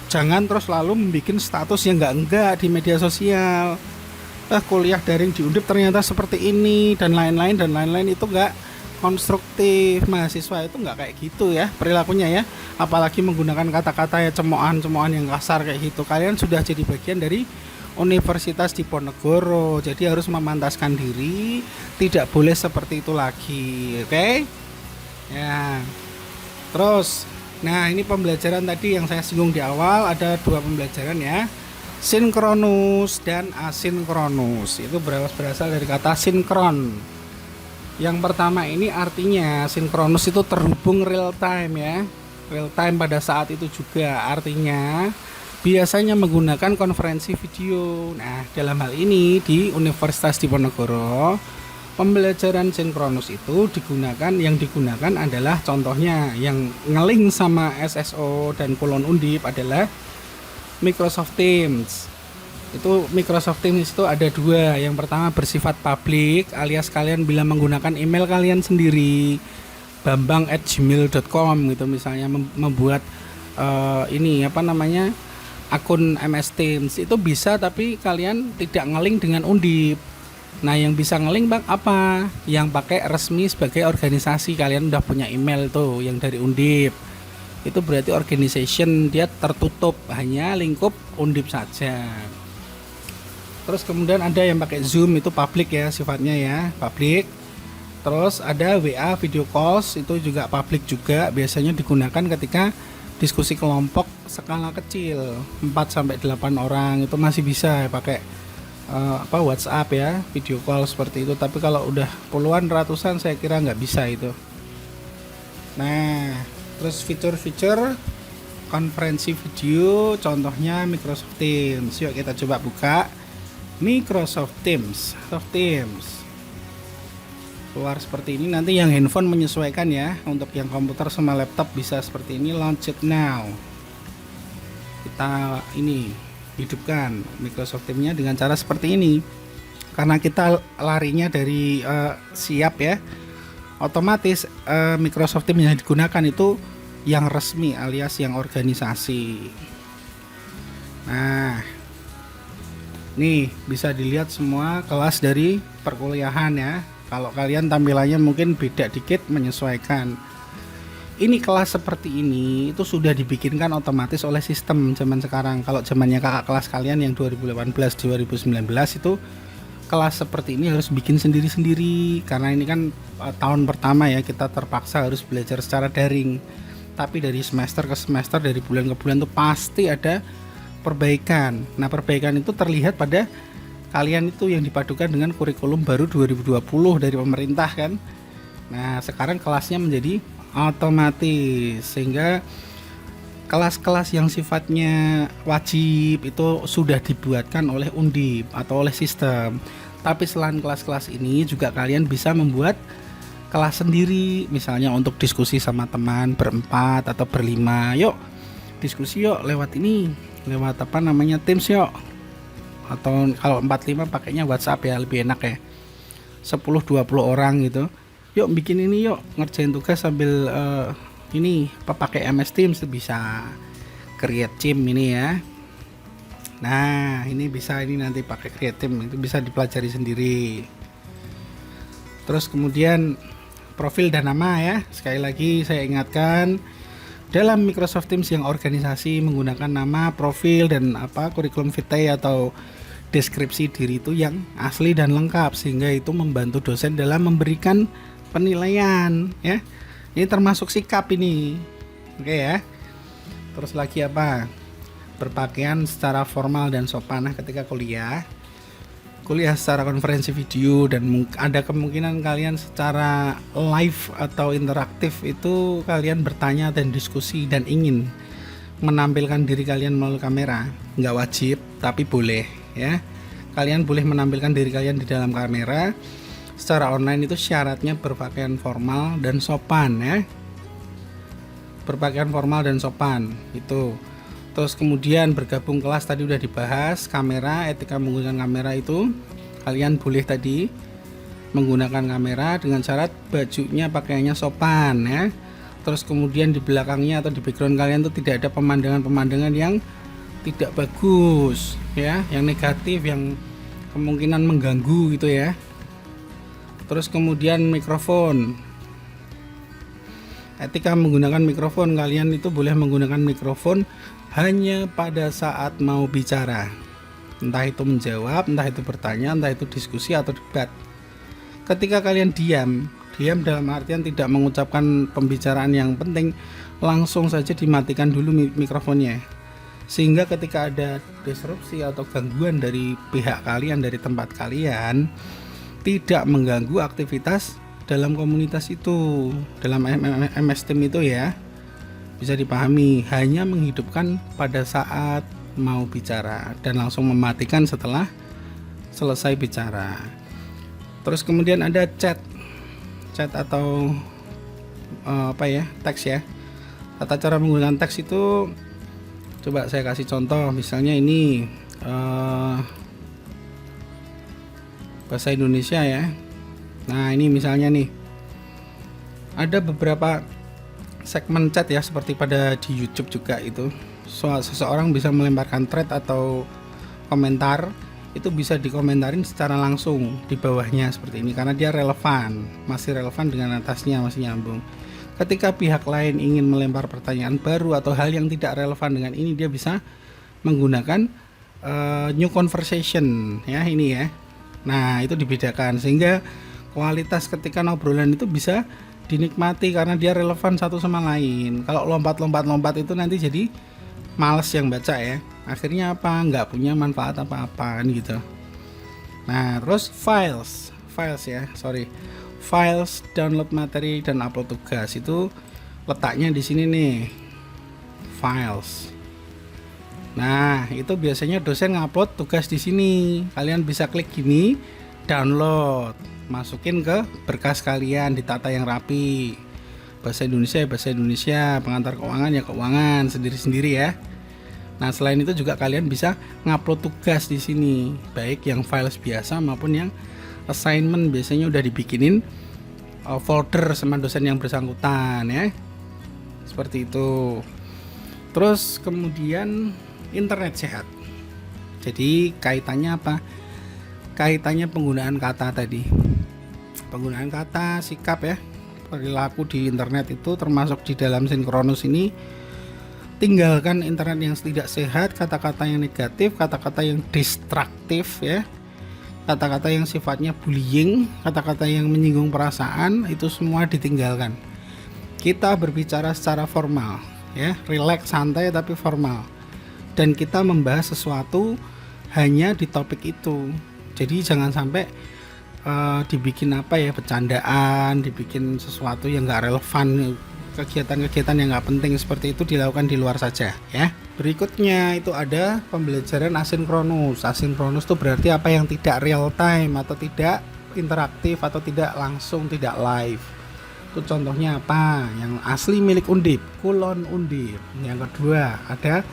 Jangan terus lalu membuat status yang enggak di media sosial. Kuliah daring di Undip ternyata seperti ini dan lain-lain itu enggak konstruktif. Mahasiswa itu enggak kayak gitu ya perilakunya ya. Apalagi menggunakan kata-kata ya cemoohan-cemoohan yang kasar kayak gitu. Kalian sudah jadi bagian dari Universitas Diponegoro, jadi harus memantaskan diri, tidak boleh seperti itu lagi, oke? Ya, terus, nah ini pembelajaran tadi yang saya singgung di awal, ada dua pembelajaran ya, sinkronus dan asinkronus. Itu berasal dari kata sinkron. Yang pertama ini artinya sinkronus itu terhubung real time ya, real time pada saat itu juga, artinya biasanya menggunakan konferensi video. Nah, dalam hal ini di Universitas Diponegoro, pembelajaran sinkronus itu yang digunakan adalah contohnya yang ngeling sama SSO dan Kulon Undip adalah Microsoft Teams. Itu Microsoft Teams itu ada dua. Yang pertama bersifat publik, alias kalian bila menggunakan email kalian sendiri, bambang@gmail.com gitu misalnya, membuat akun MS Teams itu bisa, tapi kalian tidak ngeling dengan Undip. Nah, yang bisa ngeling bang apa? Yang pakai resmi sebagai organisasi. Kalian udah punya email tuh yang dari Undip. Itu berarti organization, dia tertutup, hanya lingkup Undip saja. Terus kemudian ada yang pakai Zoom, itu public ya sifatnya ya, public. Terus ada WA video calls, itu juga public juga, biasanya digunakan ketika diskusi kelompok skala kecil 4-8 orang, itu masih bisa pakai WhatsApp ya, video call seperti itu. Tapi kalau udah puluhan ratusan saya kira nggak bisa itu. Nah, terus fitur-fitur konferensi video contohnya Microsoft Teams. Yuk kita coba buka Microsoft Teams. Keluar seperti ini. Nanti yang handphone menyesuaikan ya. Untuk yang komputer sama laptop bisa seperti ini. Launch it now. Kita ini hidupkan Microsoft Teams-nya dengan cara seperti ini. Karena kita larinya dari siap ya, otomatis Microsoft Teams yang digunakan itu yang resmi alias yang organisasi. Nah, nih bisa dilihat semua kelas dari perkuliahan ya. Kalau kalian tampilannya mungkin beda dikit, menyesuaikan. Ini kelas seperti ini itu sudah dibikinkan otomatis oleh sistem zaman sekarang. Kalau zamannya kakak kelas kalian yang 2018-2019 itu kelas seperti ini harus bikin sendiri-sendiri. Karena ini kan tahun pertama ya, kita terpaksa harus belajar secara daring. Tapi dari semester ke semester, dari bulan ke bulan tuh pasti ada perbaikan. Nah, perbaikan itu terlihat pada kalian itu yang dipadukan dengan kurikulum baru 2020 dari pemerintah kan. Nah, sekarang kelasnya menjadi otomatis, sehingga kelas-kelas yang sifatnya wajib itu sudah dibuatkan oleh Undip atau oleh sistem. Tapi selain kelas-kelas ini juga kalian bisa membuat kelas sendiri, misalnya untuk diskusi sama teman berempat atau berlima. Yuk diskusi yuk lewat ini, lewat Teams yuk. Atau kalau 4-5 pakainya WhatsApp ya, lebih enak ya, 10-20 orang gitu. Yuk bikin ini yuk, ngerjain tugas sambil ini pakai MS Teams, bisa create team ini ya. Nah, ini bisa, ini nanti pakai create team, itu bisa dipelajari sendiri. Terus kemudian profil dan nama ya. Sekali lagi saya ingatkan, dalam Microsoft Teams yang organisasi menggunakan nama, profil, dan kurikulum vitae atau deskripsi diri itu yang asli dan lengkap, sehingga itu membantu dosen dalam memberikan penilaian ya. Ini termasuk sikap ini. Oke ya. Terus lagi apa? Berpakaian secara formal dan sopan ketika kuliah. kuliah secara konferensi video, dan ada kemungkinan kalian secara live atau interaktif itu kalian bertanya dan diskusi dan ingin menampilkan diri kalian melalui kamera. Nggak wajib, tapi boleh ya. Kalian boleh menampilkan diri kalian di dalam kamera secara online. Itu syaratnya berpakaian formal dan sopan ya. Berpakaian formal dan sopan itu. Terus kemudian bergabung kelas tadi udah dibahas, kamera, etika menggunakan kamera itu kalian boleh tadi menggunakan kamera dengan syarat bajunya pakaiannya sopan ya. Terus kemudian di belakangnya atau di background kalian tuh tidak ada pemandangan-pemandangan yang tidak bagus ya, yang negatif, yang kemungkinan mengganggu gitu ya. Terus kemudian mikrofon, etika menggunakan mikrofon, kalian itu boleh menggunakan mikrofon hanya pada saat mau bicara, entah itu menjawab, entah itu bertanya, entah itu diskusi atau debat. Ketika kalian diam dalam artian tidak mengucapkan pembicaraan yang penting, langsung saja dimatikan dulu mikrofonnya, sehingga ketika ada disrupsi atau gangguan dari pihak kalian, dari tempat kalian, tidak mengganggu aktivitas dalam komunitas itu, dalam MS Team itu ya. Bisa dipahami, hanya menghidupkan pada saat mau bicara dan langsung mematikan setelah selesai bicara. Terus kemudian ada chat atau teks ya. Tata cara menggunakan teks itu coba saya kasih contoh. Misalnya ini bahasa Indonesia ya. Nah ini misalnya nih, ada beberapa segmen chat ya, seperti pada di YouTube juga itu. Seseorang bisa melemparkan thread atau komentar, itu bisa dikomentarin secara langsung di bawahnya seperti ini, karena dia relevan, masih relevan dengan atasnya, masih nyambung. Ketika pihak lain ingin melempar pertanyaan baru atau hal yang tidak relevan dengan ini, dia bisa menggunakan new conversation ya, ini ya. Nah itu dibedakan sehingga kualitas ketika obrolan itu bisa dinikmati karena dia relevan satu sama lain. Kalau lompat itu nanti jadi males yang baca ya, akhirnya nggak punya manfaat apa-apa gitu. Nah terus files download materi dan upload tugas, itu letaknya di sini nih, files. Nah itu biasanya dosen ngupload tugas di sini, kalian bisa klik gini, download, masukin ke berkas kalian, ditata yang rapi. Bahasa Indonesia, pengantar keuangan ya keuangan sendiri-sendiri ya. Nah selain itu juga kalian bisa ngupload tugas di sini, baik yang files biasa maupun yang assignment. Biasanya udah dibikinin folder sama dosen yang bersangkutan ya, seperti itu. Terus kemudian internet sehat. Jadi kaitannya apa? Kaitannya penggunaan kata tadi, penggunaan kata, sikap ya, perilaku di internet itu termasuk di dalam sinkronus ini. Tinggalkan internet yang tidak sehat, kata-kata yang negatif, kata-kata yang destruktif ya, kata-kata yang sifatnya bullying, kata-kata yang menyinggung perasaan, itu semua ditinggalkan. Kita berbicara secara formal ya, relax, santai tapi formal, dan kita membahas sesuatu hanya di topik itu. Jadi jangan sampai dibikin bercandaan, dibikin sesuatu yang nggak relevan, kegiatan-kegiatan yang nggak penting seperti itu dilakukan di luar saja ya. Berikutnya itu ada pembelajaran asinkronus. Asinkronus itu berarti apa yang tidak real time atau tidak interaktif atau tidak langsung, tidak live. Itu contohnya apa? Yang asli milik Undip, Kulon Undip. Yang kedua ada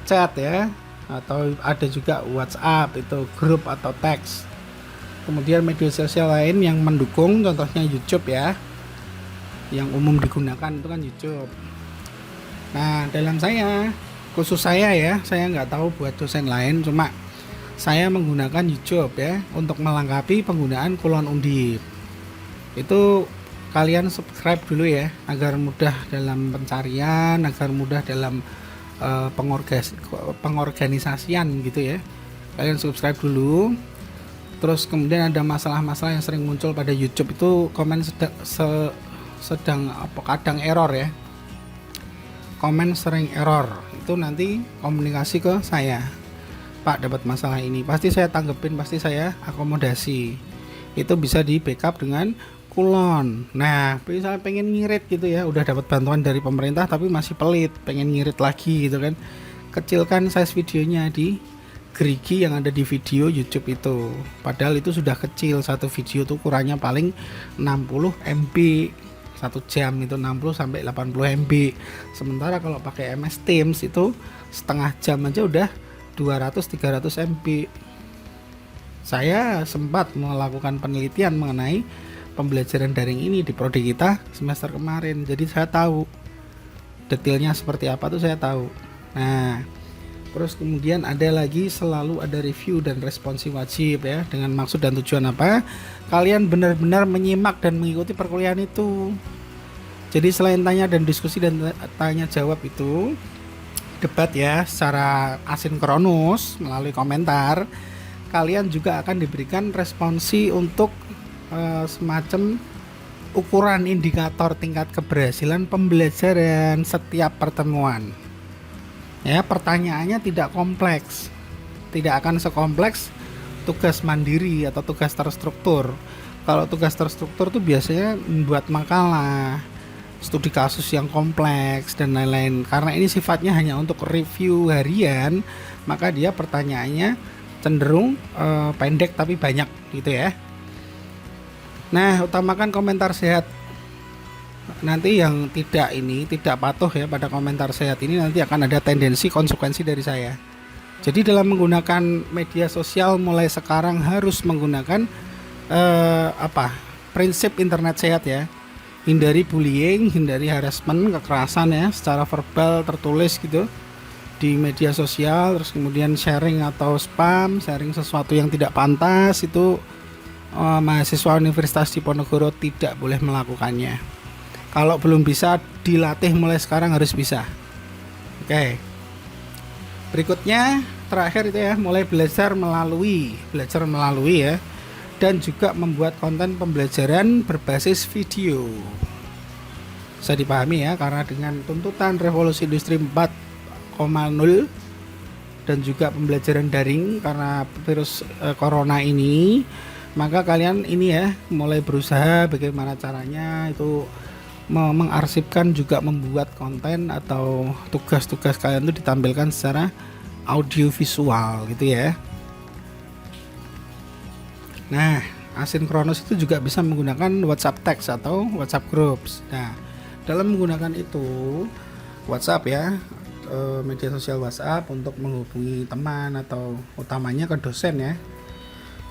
chat ya, atau ada juga WhatsApp, itu grup atau teks. Kemudian media sosial lain yang mendukung, contohnya YouTube ya, yang umum digunakan itu kan YouTube. Nah dalam khusus saya ya, saya nggak tahu buat dosen lain, cuma saya menggunakan YouTube ya untuk melengkapi penggunaan Kulon Undip. Itu kalian subscribe dulu ya, agar mudah dalam pencarian, agar mudah dalam pengorganisasian gitu ya. Kalian subscribe dulu. Terus kemudian ada masalah-masalah yang sering muncul pada YouTube itu, komen kadang error ya, komen sering error, itu nanti komunikasi ke saya. Pak dapat masalah ini, pasti saya tanggepin, pasti saya akomodasi. Itu bisa di backup dengan kulon. Nah, misalnya pengen ngirit gitu ya, udah dapat bantuan dari pemerintah tapi masih pelit, pengen ngirit lagi gitu kan, kecilkan size videonya di gerigi yang ada di video YouTube itu. Padahal itu sudah kecil, satu video tuh ukurannya paling 60 MB, 1 jam itu 60 sampai 80 MB. Sementara kalau pakai MS Teams itu setengah jam aja udah 200-300 MB. Saya sempat melakukan penelitian mengenai pembelajaran daring ini di prodi kita semester kemarin, jadi saya tahu detailnya seperti apa tuh, saya tahu. Nah, terus kemudian ada lagi, selalu ada review dan responsi wajib ya, dengan maksud dan tujuan apa? Kalian benar-benar menyimak dan mengikuti perkuliahan itu. Jadi selain tanya dan diskusi dan tanya jawab itu, debat ya secara asinkronus melalui komentar, kalian juga akan diberikan responsi untuk semacam ukuran indikator tingkat keberhasilan pembelajaran setiap pertemuan. Ya, pertanyaannya tidak kompleks, tidak akan sekompleks tugas mandiri atau tugas terstruktur. Kalau tugas terstruktur tuh biasanya membuat makalah, studi kasus yang kompleks dan lain-lain. Karena ini sifatnya hanya untuk review harian, maka dia pertanyaannya cenderung pendek tapi banyak gitu ya. Nah, utamakan komentar sehat. Nanti yang tidak patuh ya pada komentar sehat ini, nanti akan ada tendensi konsekuensi dari saya. Jadi dalam menggunakan media sosial mulai sekarang harus menggunakan prinsip internet sehat ya. Hindari bullying, hindari harassment, kekerasan ya secara verbal, tertulis gitu di media sosial. Terus kemudian sharing atau spam, sharing sesuatu yang tidak pantas itu mahasiswa Universitas Diponegoro tidak boleh melakukannya. Kalau belum bisa, dilatih mulai sekarang harus bisa. Oke. Berikutnya terakhir itu ya, mulai belajar melalui ya, dan juga membuat konten pembelajaran berbasis video. Bisa dipahami ya, karena dengan tuntutan revolusi industri 4.0 dan juga pembelajaran daring karena virus corona ini, maka kalian ini ya mulai berusaha bagaimana caranya itu mengarsipkan, juga membuat konten atau tugas-tugas kalian itu ditampilkan secara audio visual gitu ya. Nah, asinkronus itu juga bisa menggunakan WhatsApp text atau WhatsApp groups. Nah, dalam menggunakan itu WhatsApp ya, media sosial WhatsApp untuk menghubungi teman atau utamanya ke dosen ya.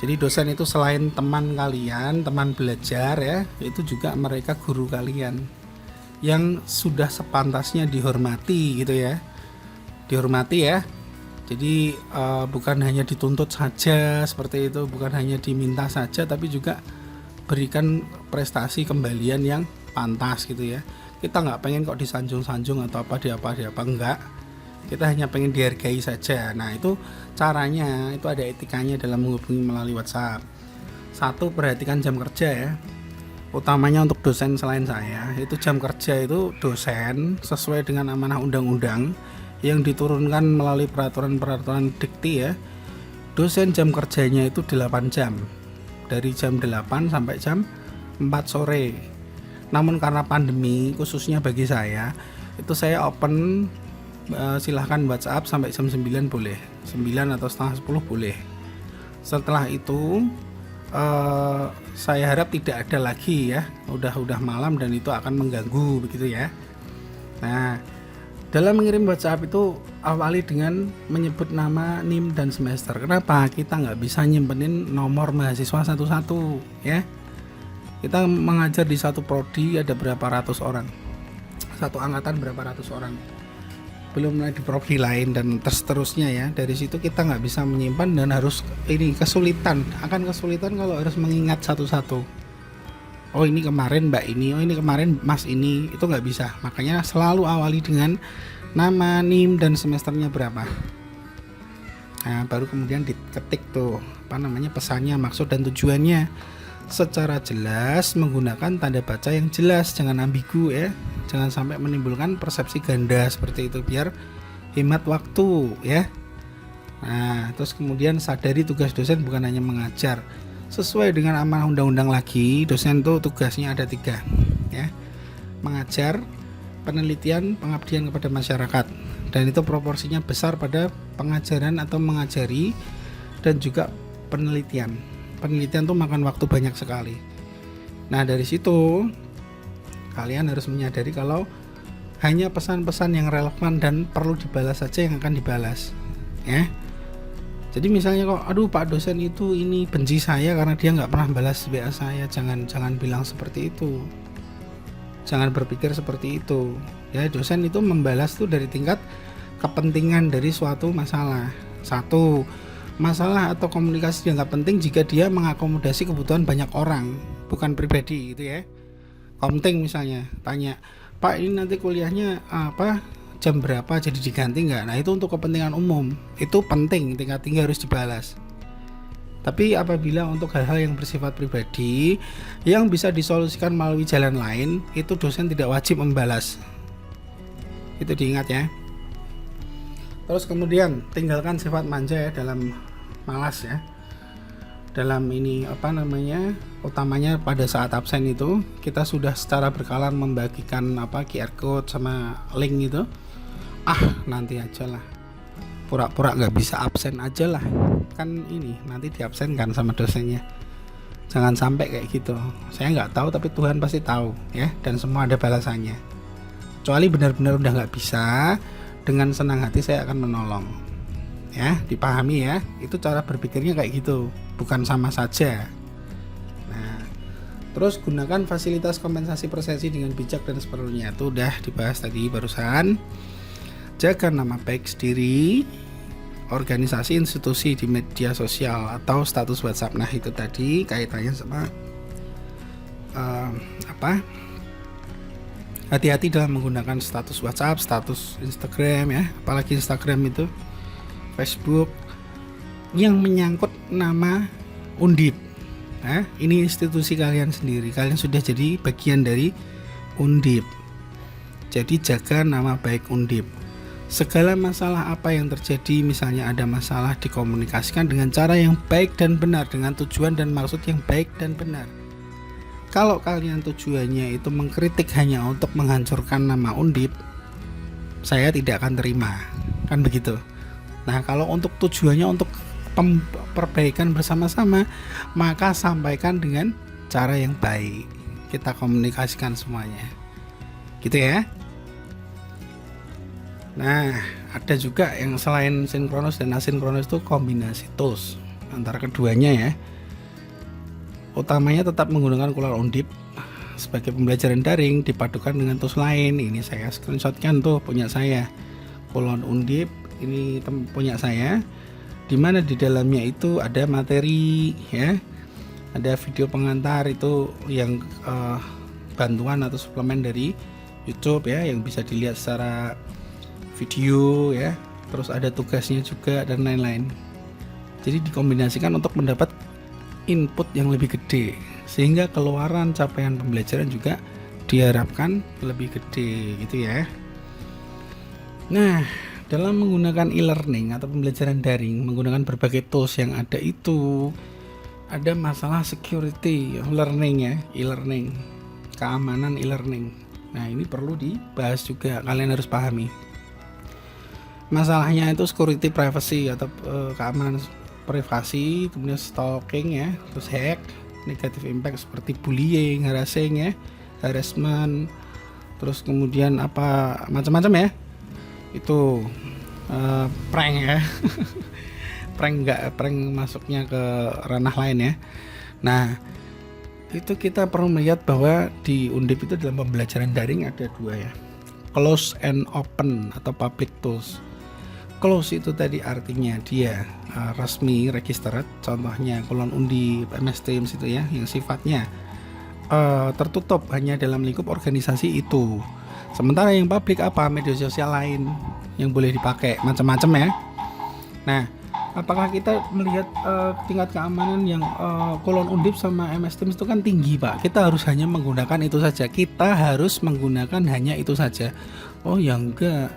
Jadi dosen itu selain teman kalian, teman belajar ya, itu juga mereka guru kalian yang sudah sepantasnya dihormati gitu ya. Dihormati ya. Jadi bukan hanya dituntut saja seperti itu, bukan hanya diminta saja, tapi juga berikan prestasi kembalian yang pantas gitu ya. Kita nggak pengen kok disanjung-sanjung atau apa enggak. Kita hanya pengen dihargai saja. Nah, itu caranya, itu ada etikanya dalam menghubungi melalui WhatsApp. 1, perhatikan jam kerja ya. Utamanya untuk dosen selain saya, itu jam kerja itu dosen sesuai dengan amanah undang-undang yang diturunkan melalui peraturan-peraturan dikti ya. Dosen jam kerjanya itu 8 jam. Dari jam 8 sampai jam 4 sore. Namun karena pandemi, khususnya bagi saya, itu saya open silahkan WhatsApp sampai jam 9 boleh, 9 atau setengah 10 boleh. Setelah itu saya harap tidak ada lagi ya, udah malam dan itu akan mengganggu begitu ya. Nah, dalam mengirim WhatsApp itu awali dengan menyebut nama, NIM dan semester. Kenapa? Kita nggak bisa nyimpenin nomor mahasiswa satu-satu ya. Kita mengajar di satu prodi ada berapa ratus orang, satu angkatan berapa ratus orang, belum lagi di prodi lain dan seterusnya ya. Dari situ kita nggak bisa menyimpan dan harus akan kesulitan kalau harus mengingat satu-satu. Oh ini kemarin mbak ini, oh ini kemarin mas ini, itu nggak bisa. Makanya selalu awali dengan nama, NIM dan semesternya berapa. Nah, baru kemudian diketik tuh pesannya, maksud dan tujuannya secara jelas menggunakan tanda baca yang jelas, jangan ambigu ya. Jangan sampai menimbulkan persepsi ganda seperti itu, biar hemat waktu ya. Nah, terus kemudian sadari tugas dosen bukan hanya mengajar. Sesuai dengan amanah undang-undang lagi, dosen itu tugasnya ada 3, ya. Mengajar, penelitian, pengabdian kepada masyarakat. Dan itu proporsinya besar pada pengajaran atau mengajari dan juga penelitian. Penelitian tuh makan waktu banyak sekali. Nah, dari situ kalian harus menyadari kalau hanya pesan-pesan yang relevan dan perlu dibalas saja yang akan dibalas, ya. Jadi misalnya kok, aduh Pak dosen itu ini benci saya karena dia nggak pernah balas WA saya, jangan bilang seperti itu, jangan berpikir seperti itu, ya. Dosen itu membalas tuh dari tingkat kepentingan dari suatu masalah. Satu, masalah atau komunikasi dianggap penting jika dia mengakomodasi kebutuhan banyak orang, bukan pribadi, gitu ya. Komting misalnya tanya, Pak ini nanti kuliahnya apa, jam berapa, jadi diganti nggak? Nah itu untuk kepentingan umum, itu penting, tingkat tinggi harus dibalas. Tapi apabila untuk hal-hal yang bersifat pribadi yang bisa disolusikan melalui jalan lain, itu dosen tidak wajib membalas. Itu diingat ya. Terus kemudian tinggalkan sifat manja ya dalam malas ya. Dalam ini utamanya pada saat absen itu kita sudah secara berkala membagikan QR code sama link itu. Nanti aja lah, pura-pura nggak bisa absen aja lah, kan ini nanti diabsenkan sama dosennya. Jangan sampai kayak gitu. Saya nggak tahu tapi Tuhan pasti tahu ya, dan semua ada balasannya. Kecuali benar-benar udah nggak bisa, dengan senang hati saya akan menolong ya, dipahami ya. Itu cara berpikirnya kayak gitu, bukan sama saja. Nah, terus gunakan fasilitas kompensasi persesi dengan bijak dan seperlunya, itu udah dibahas tadi barusan. Jaga nama baik sendiri, organisasi, institusi di media sosial atau status WhatsApp. Nah itu tadi kaitannya sama hati-hati dalam menggunakan status WhatsApp, status Instagram ya, apalagi Instagram itu, Facebook yang menyangkut nama Undip. Nah, ini institusi kalian sendiri, kalian sudah jadi bagian dari Undip. Jadi jaga nama baik Undip. Segala masalah apa yang terjadi, misalnya ada masalah, dikomunikasikan dengan cara yang baik dan benar, dengan tujuan dan maksud yang baik dan benar. Kalau kalian tujuannya itu mengkritik hanya untuk menghancurkan nama Undip, saya tidak akan terima, kan begitu. Nah kalau untuk tujuannya untuk perbaikan bersama-sama, maka sampaikan dengan cara yang baik, kita komunikasikan semuanya, gitu ya. Nah, ada juga yang selain sinkronus dan asinkronus itu kombinasi tools antara keduanya ya. Utamanya tetap menggunakan Kular Undip sebagai pembelajaran daring dipadukan dengan tools lain. Ini saya screenshotkan tuh, punya saya. Kular Undip ini punya saya, dimana di dalamnya itu ada materi ya, ada video pengantar itu yang bantuan atau suplemen dari YouTube ya, yang bisa dilihat secara video ya, terus ada tugasnya juga dan lain-lain. Jadi dikombinasikan untuk mendapat input yang lebih gede, sehingga keluaran capaian pembelajaran juga diharapkan lebih gede gitu ya. Nah, dalam menggunakan e-learning atau pembelajaran daring menggunakan berbagai tools yang ada itu, ada masalah security learning ya, e-learning, keamanan e-learning. Nah ini perlu dibahas juga, kalian harus pahami. Masalahnya itu security privacy atau keamanan privasi, kemudian stalking ya, terus hack, negative impact seperti bullying, harassing ya, harassment, terus kemudian apa macam-macam ya, itu prank ya. prank masuknya ke ranah lain ya. Nah itu kita perlu melihat bahwa di Undip itu dalam pembelajaran daring ada dua ya, close and open atau public tools. Close itu tadi artinya dia resmi, registered, contohnya Kolon Undip, MS Teams itu ya, yang sifatnya tertutup hanya dalam lingkup organisasi itu. Sementara yang publik apa, media sosial lain yang boleh dipakai macam-macam ya. Nah, apakah kita melihat tingkat keamanan yang Kolon Undip sama MS Teams itu kan tinggi Pak, kita harus hanya menggunakan itu saja, kita harus menggunakan hanya itu saja? Oh ya enggak,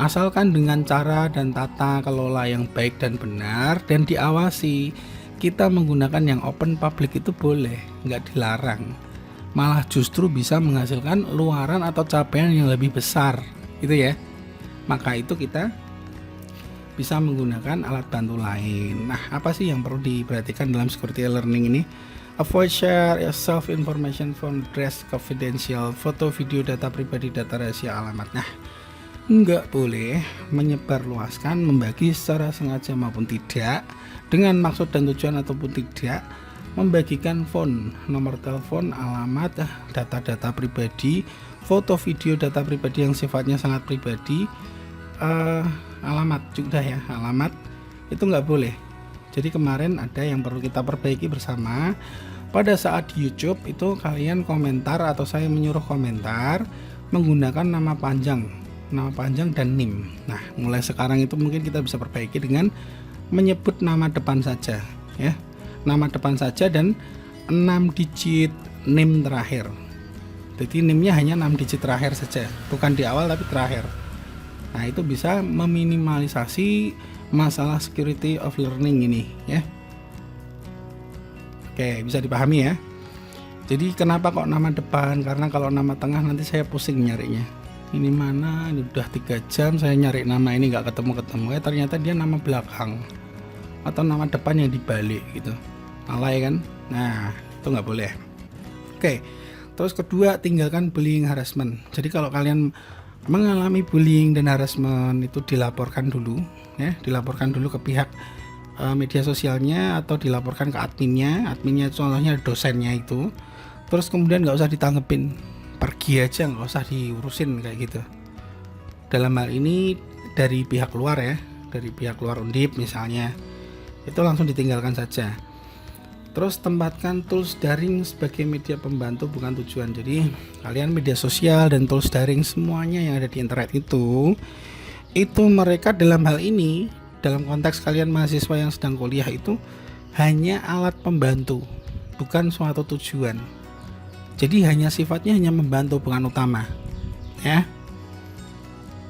asalkan dengan cara dan tata kelola yang baik dan benar dan diawasi. Kita menggunakan yang open public itu boleh, nggak dilarang, malah justru bisa menghasilkan luaran atau capaian yang lebih besar gitu ya. Maka itu kita bisa menggunakan alat bantu lain. Nah, apa sih yang perlu diperhatikan dalam security learning ini? Avoid share self information from address confidential, foto, video, data pribadi, data rahasia, alamat. Nah, nggak boleh menyebarluaskan, membagi secara sengaja maupun tidak, dengan maksud dan tujuan ataupun tidak, membagikan phone, nomor telepon, alamat, data-data pribadi, foto, video, data pribadi yang sifatnya sangat pribadi, alamat juga ya, alamat itu nggak boleh. Jadi kemarin ada yang perlu kita perbaiki bersama. Pada saat di YouTube itu kalian komentar atau saya menyuruh komentar menggunakan nama panjang dan NIM. Nah, mulai sekarang itu mungkin kita bisa perbaiki dengan menyebut nama depan saja ya. Nama depan saja dan 6 digit NIM terakhir. Jadi NIM-nya hanya 6 digit terakhir saja, bukan di awal tapi terakhir. Nah, itu bisa meminimalisasi masalah security of learning ini ya. Oke, bisa dipahami ya. Jadi kenapa kok nama depan? Karena kalau nama tengah nanti saya pusing nyarinya. Ini mana? Ini udah 3 jam saya nyari nama ini nggak ketemu. Ternyata dia nama belakang atau nama depan yang dibalik gitu. Alay kan? Nah, itu nggak boleh. Oke. Terus kedua, tinggalkan bullying harassment. Jadi kalau kalian mengalami bullying dan harassment itu dilaporkan dulu ya, dilaporkan dulu ke pihak media sosialnya atau dilaporkan ke adminnya contohnya dosennya itu. Terus kemudian nggak usah ditanggepin, pergi aja, nggak usah diurusin kayak gitu. Dalam hal ini dari pihak luar ya, dari pihak luar Undip misalnya, itu langsung ditinggalkan saja. Terus tempatkan tools daring sebagai media pembantu bukan tujuan. Jadi kalian media sosial dan tools daring semuanya yang ada di internet itu mereka dalam hal ini, dalam konteks kalian mahasiswa yang sedang kuliah itu hanya alat pembantu, bukan suatu tujuan. Jadi sifatnya hanya membantu, bukan utama ya.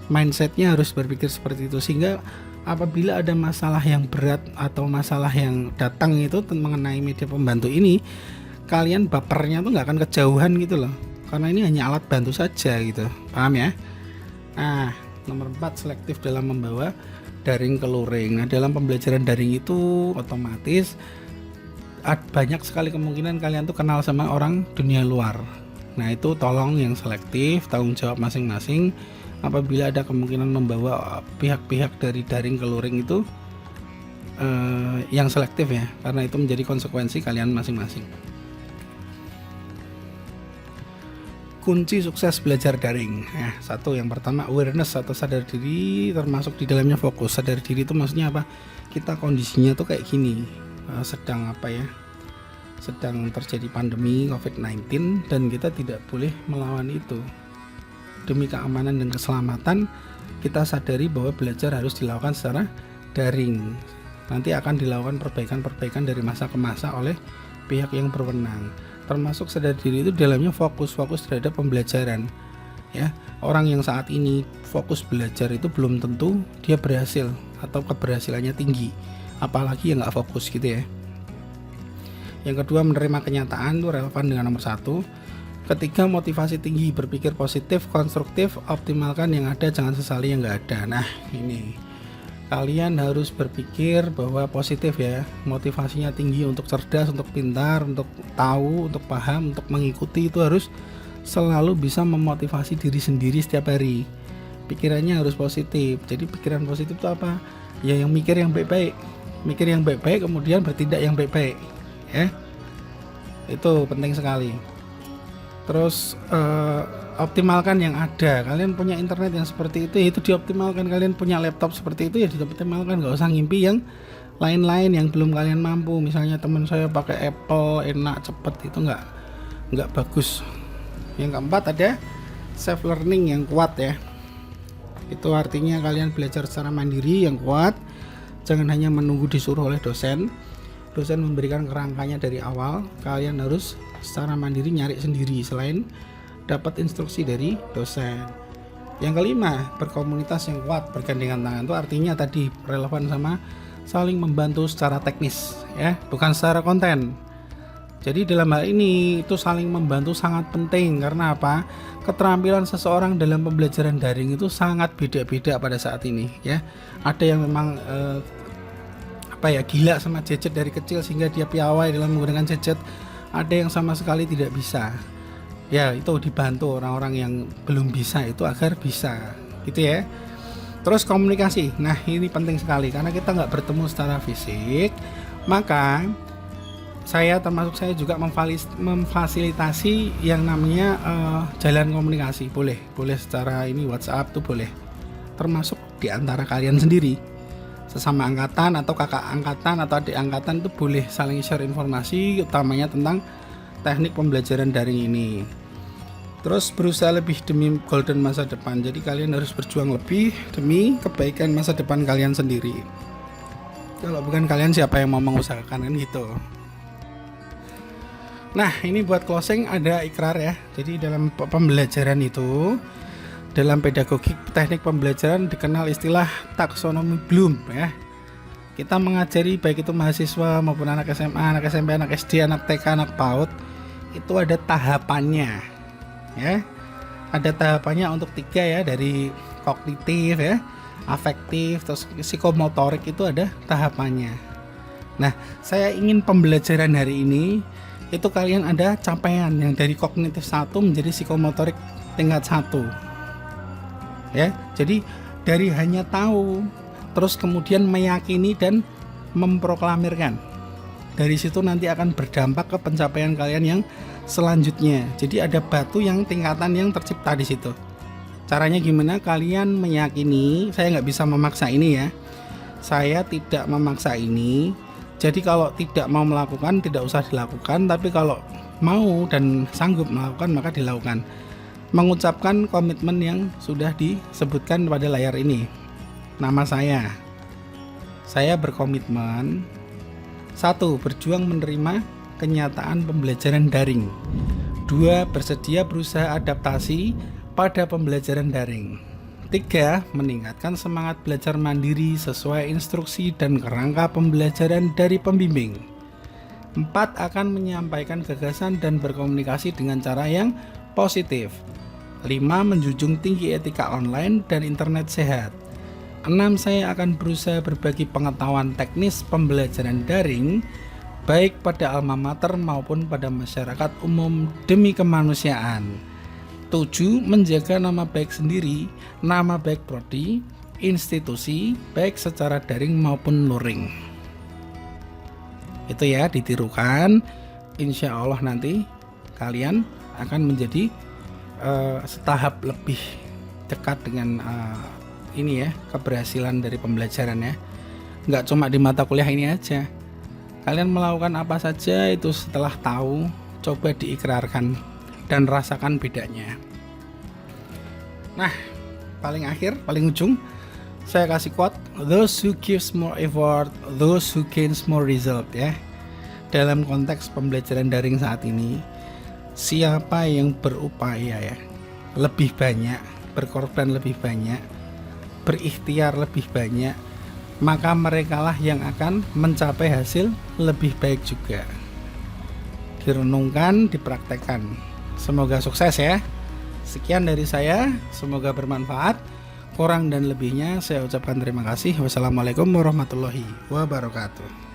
Mindsetnya harus berpikir seperti itu, sehingga apabila ada masalah yang berat atau masalah yang datang itu mengenai media pembantu ini, kalian bapernya tuh nggak akan kejauhan gitu loh, karena ini hanya alat bantu saja gitu, paham ya. Nah, nomor 4, selektif dalam membawa daring ke luring. Nah, dalam pembelajaran daring itu otomatis banyak sekali kemungkinan kalian tuh kenal sama orang dunia luar. Nah, itu tolong yang selektif, tanggung jawab masing-masing. Apabila ada kemungkinan membawa pihak-pihak dari daring ke luring itu yang selektif ya, karena itu menjadi konsekuensi kalian masing-masing. Kunci sukses belajar daring. Satu, yang pertama awareness atau sadar diri, termasuk di dalamnya fokus. Sadar diri itu maksudnya apa? Kita kondisinya tuh kayak gini, sedang terjadi pandemi COVID-19 dan kita tidak boleh melawan itu. Demi keamanan dan keselamatan, kita sadari bahwa belajar harus dilakukan secara daring. Nanti akan dilakukan perbaikan-perbaikan dari masa ke masa oleh pihak yang berwenang. Termasuk sadar diri itu dalamnya fokus terhadap pembelajaran ya. Orang yang saat ini fokus belajar itu belum tentu dia berhasil atau keberhasilannya tinggi, apalagi yang nggak fokus gitu ya. Yang kedua, menerima kenyataan itu relevan dengan nomor 1. Ketiga, motivasi tinggi, berpikir positif, konstruktif, optimalkan yang ada, jangan sesali yang nggak ada. Nah, ini kalian harus berpikir bahwa positif ya, motivasinya tinggi untuk cerdas, untuk pintar, untuk tahu, untuk paham, untuk mengikuti. Itu harus selalu bisa memotivasi diri sendiri setiap hari. Pikirannya harus positif. Jadi pikiran positif itu apa? Ya yang mikir yang baik-baik, kemudian bertindak yang baik-baik ya. Itu penting sekali. Terus optimalkan yang ada. Kalian punya internet yang seperti itu, ya itu dioptimalkan. Kalian punya laptop seperti itu, ya dioptimalkan. Gak usah ngimpi yang lain-lain yang belum kalian mampu. Misalnya teman saya pakai Apple, enak, cepet, itu nggak bagus. Yang keempat, ada self learning yang kuat ya. Itu artinya kalian belajar secara mandiri yang kuat. Jangan hanya menunggu disuruh oleh dosen memberikan kerangkanya dari awal. Kalian harus secara mandiri nyari sendiri selain dapat instruksi dari dosen. Yang kelima, berkomunitas yang kuat, bergandengan tangan. Itu artinya tadi relevan sama saling membantu secara teknis ya, bukan secara konten. Jadi dalam hal ini itu saling membantu sangat penting. Karena apa? Keterampilan seseorang dalam pembelajaran daring itu sangat beda-beda pada saat ini ya. Ada yang memang gila sama gadget dari kecil sehingga dia piawai dalam menggunakan gadget. Ada yang sama sekali tidak bisa. Ya, itu dibantu orang-orang yang belum bisa itu agar bisa, gitu ya. Terus komunikasi, nah ini penting sekali karena kita nggak bertemu secara fisik, maka saya juga memfasilitasi yang namanya jalan komunikasi. Boleh secara ini WhatsApp tuh boleh, termasuk di antara kalian sendiri, sesama angkatan atau kakak angkatan atau adik angkatan itu boleh saling share informasi, utamanya tentang teknik pembelajaran daring ini. Terus berusaha lebih demi golden masa depan. Jadi kalian harus berjuang lebih demi kebaikan masa depan kalian sendiri. Kalau bukan kalian, siapa yang mau mengusahakan, kan gitu. Nah, ini buat closing ada ikrar ya. Jadi dalam pembelajaran itu, dalam pedagogik teknik pembelajaran dikenal istilah taksonomi Bloom ya. Kita mengajari baik itu mahasiswa maupun anak SMA, anak SMP, anak SD, anak TK, anak PAUD, itu ada tahapannya ya. Ada tahapannya untuk 3 ya, dari kognitif ya, afektif, terus psikomotorik, itu ada tahapannya. Nah, saya ingin pembelajaran hari ini itu kalian ada capaian yang dari kognitif 1 menjadi psikomotorik tingkat 1 ya. Jadi dari hanya tahu terus kemudian meyakini dan memproklamirkan, dari situ nanti akan berdampak ke pencapaian kalian yang selanjutnya. Jadi ada batu yang tingkatan yang tercipta di situ. Caranya gimana? Kalian meyakini, saya nggak bisa memaksa ini ya. Saya tidak memaksa ini. Jadi kalau tidak mau melakukan, tidak usah dilakukan. Tapi kalau mau dan sanggup melakukan, maka dilakukan. Mengucapkan komitmen yang sudah disebutkan pada layar ini. Nama saya berkomitmen 1. Berjuang menerima kenyataan pembelajaran daring. 2. Bersedia berusaha adaptasi pada pembelajaran daring. 3. Meningkatkan semangat belajar mandiri sesuai instruksi dan kerangka pembelajaran dari pembimbing. 4. Akan menyampaikan gagasan dan berkomunikasi dengan cara yang positif. 5. Menjunjung tinggi etika online dan internet sehat. 6. Saya akan berusaha berbagi pengetahuan teknis pembelajaran daring baik pada alma mater maupun pada masyarakat umum demi kemanusiaan. 7. Menjaga nama baik sendiri, nama baik prodi, institusi, baik secara daring maupun luring. Itu ya, ditirukan. Insya Allah nanti kalian akan menjadi setahap lebih dekat dengan ini ya, keberhasilan dari pembelajaran ya. Nggak cuma di mata kuliah ini aja. Kalian melakukan apa saja itu setelah tahu, coba diikrarkan dan rasakan bedanya. Nah, paling ujung, saya kasih quote, those who gives more effort, those who gains more result ya. Dalam konteks pembelajaran daring saat ini, siapa yang berupaya ya, lebih banyak, berkorban lebih banyak, berikhtiar lebih banyak, maka merekalah yang akan mencapai hasil lebih baik juga. Direnungkan, dipraktekkan. Semoga sukses ya. Sekian dari saya, semoga bermanfaat. Kurang dan lebihnya saya ucapkan terima kasih. Wassalamualaikum warahmatullahi wabarakatuh.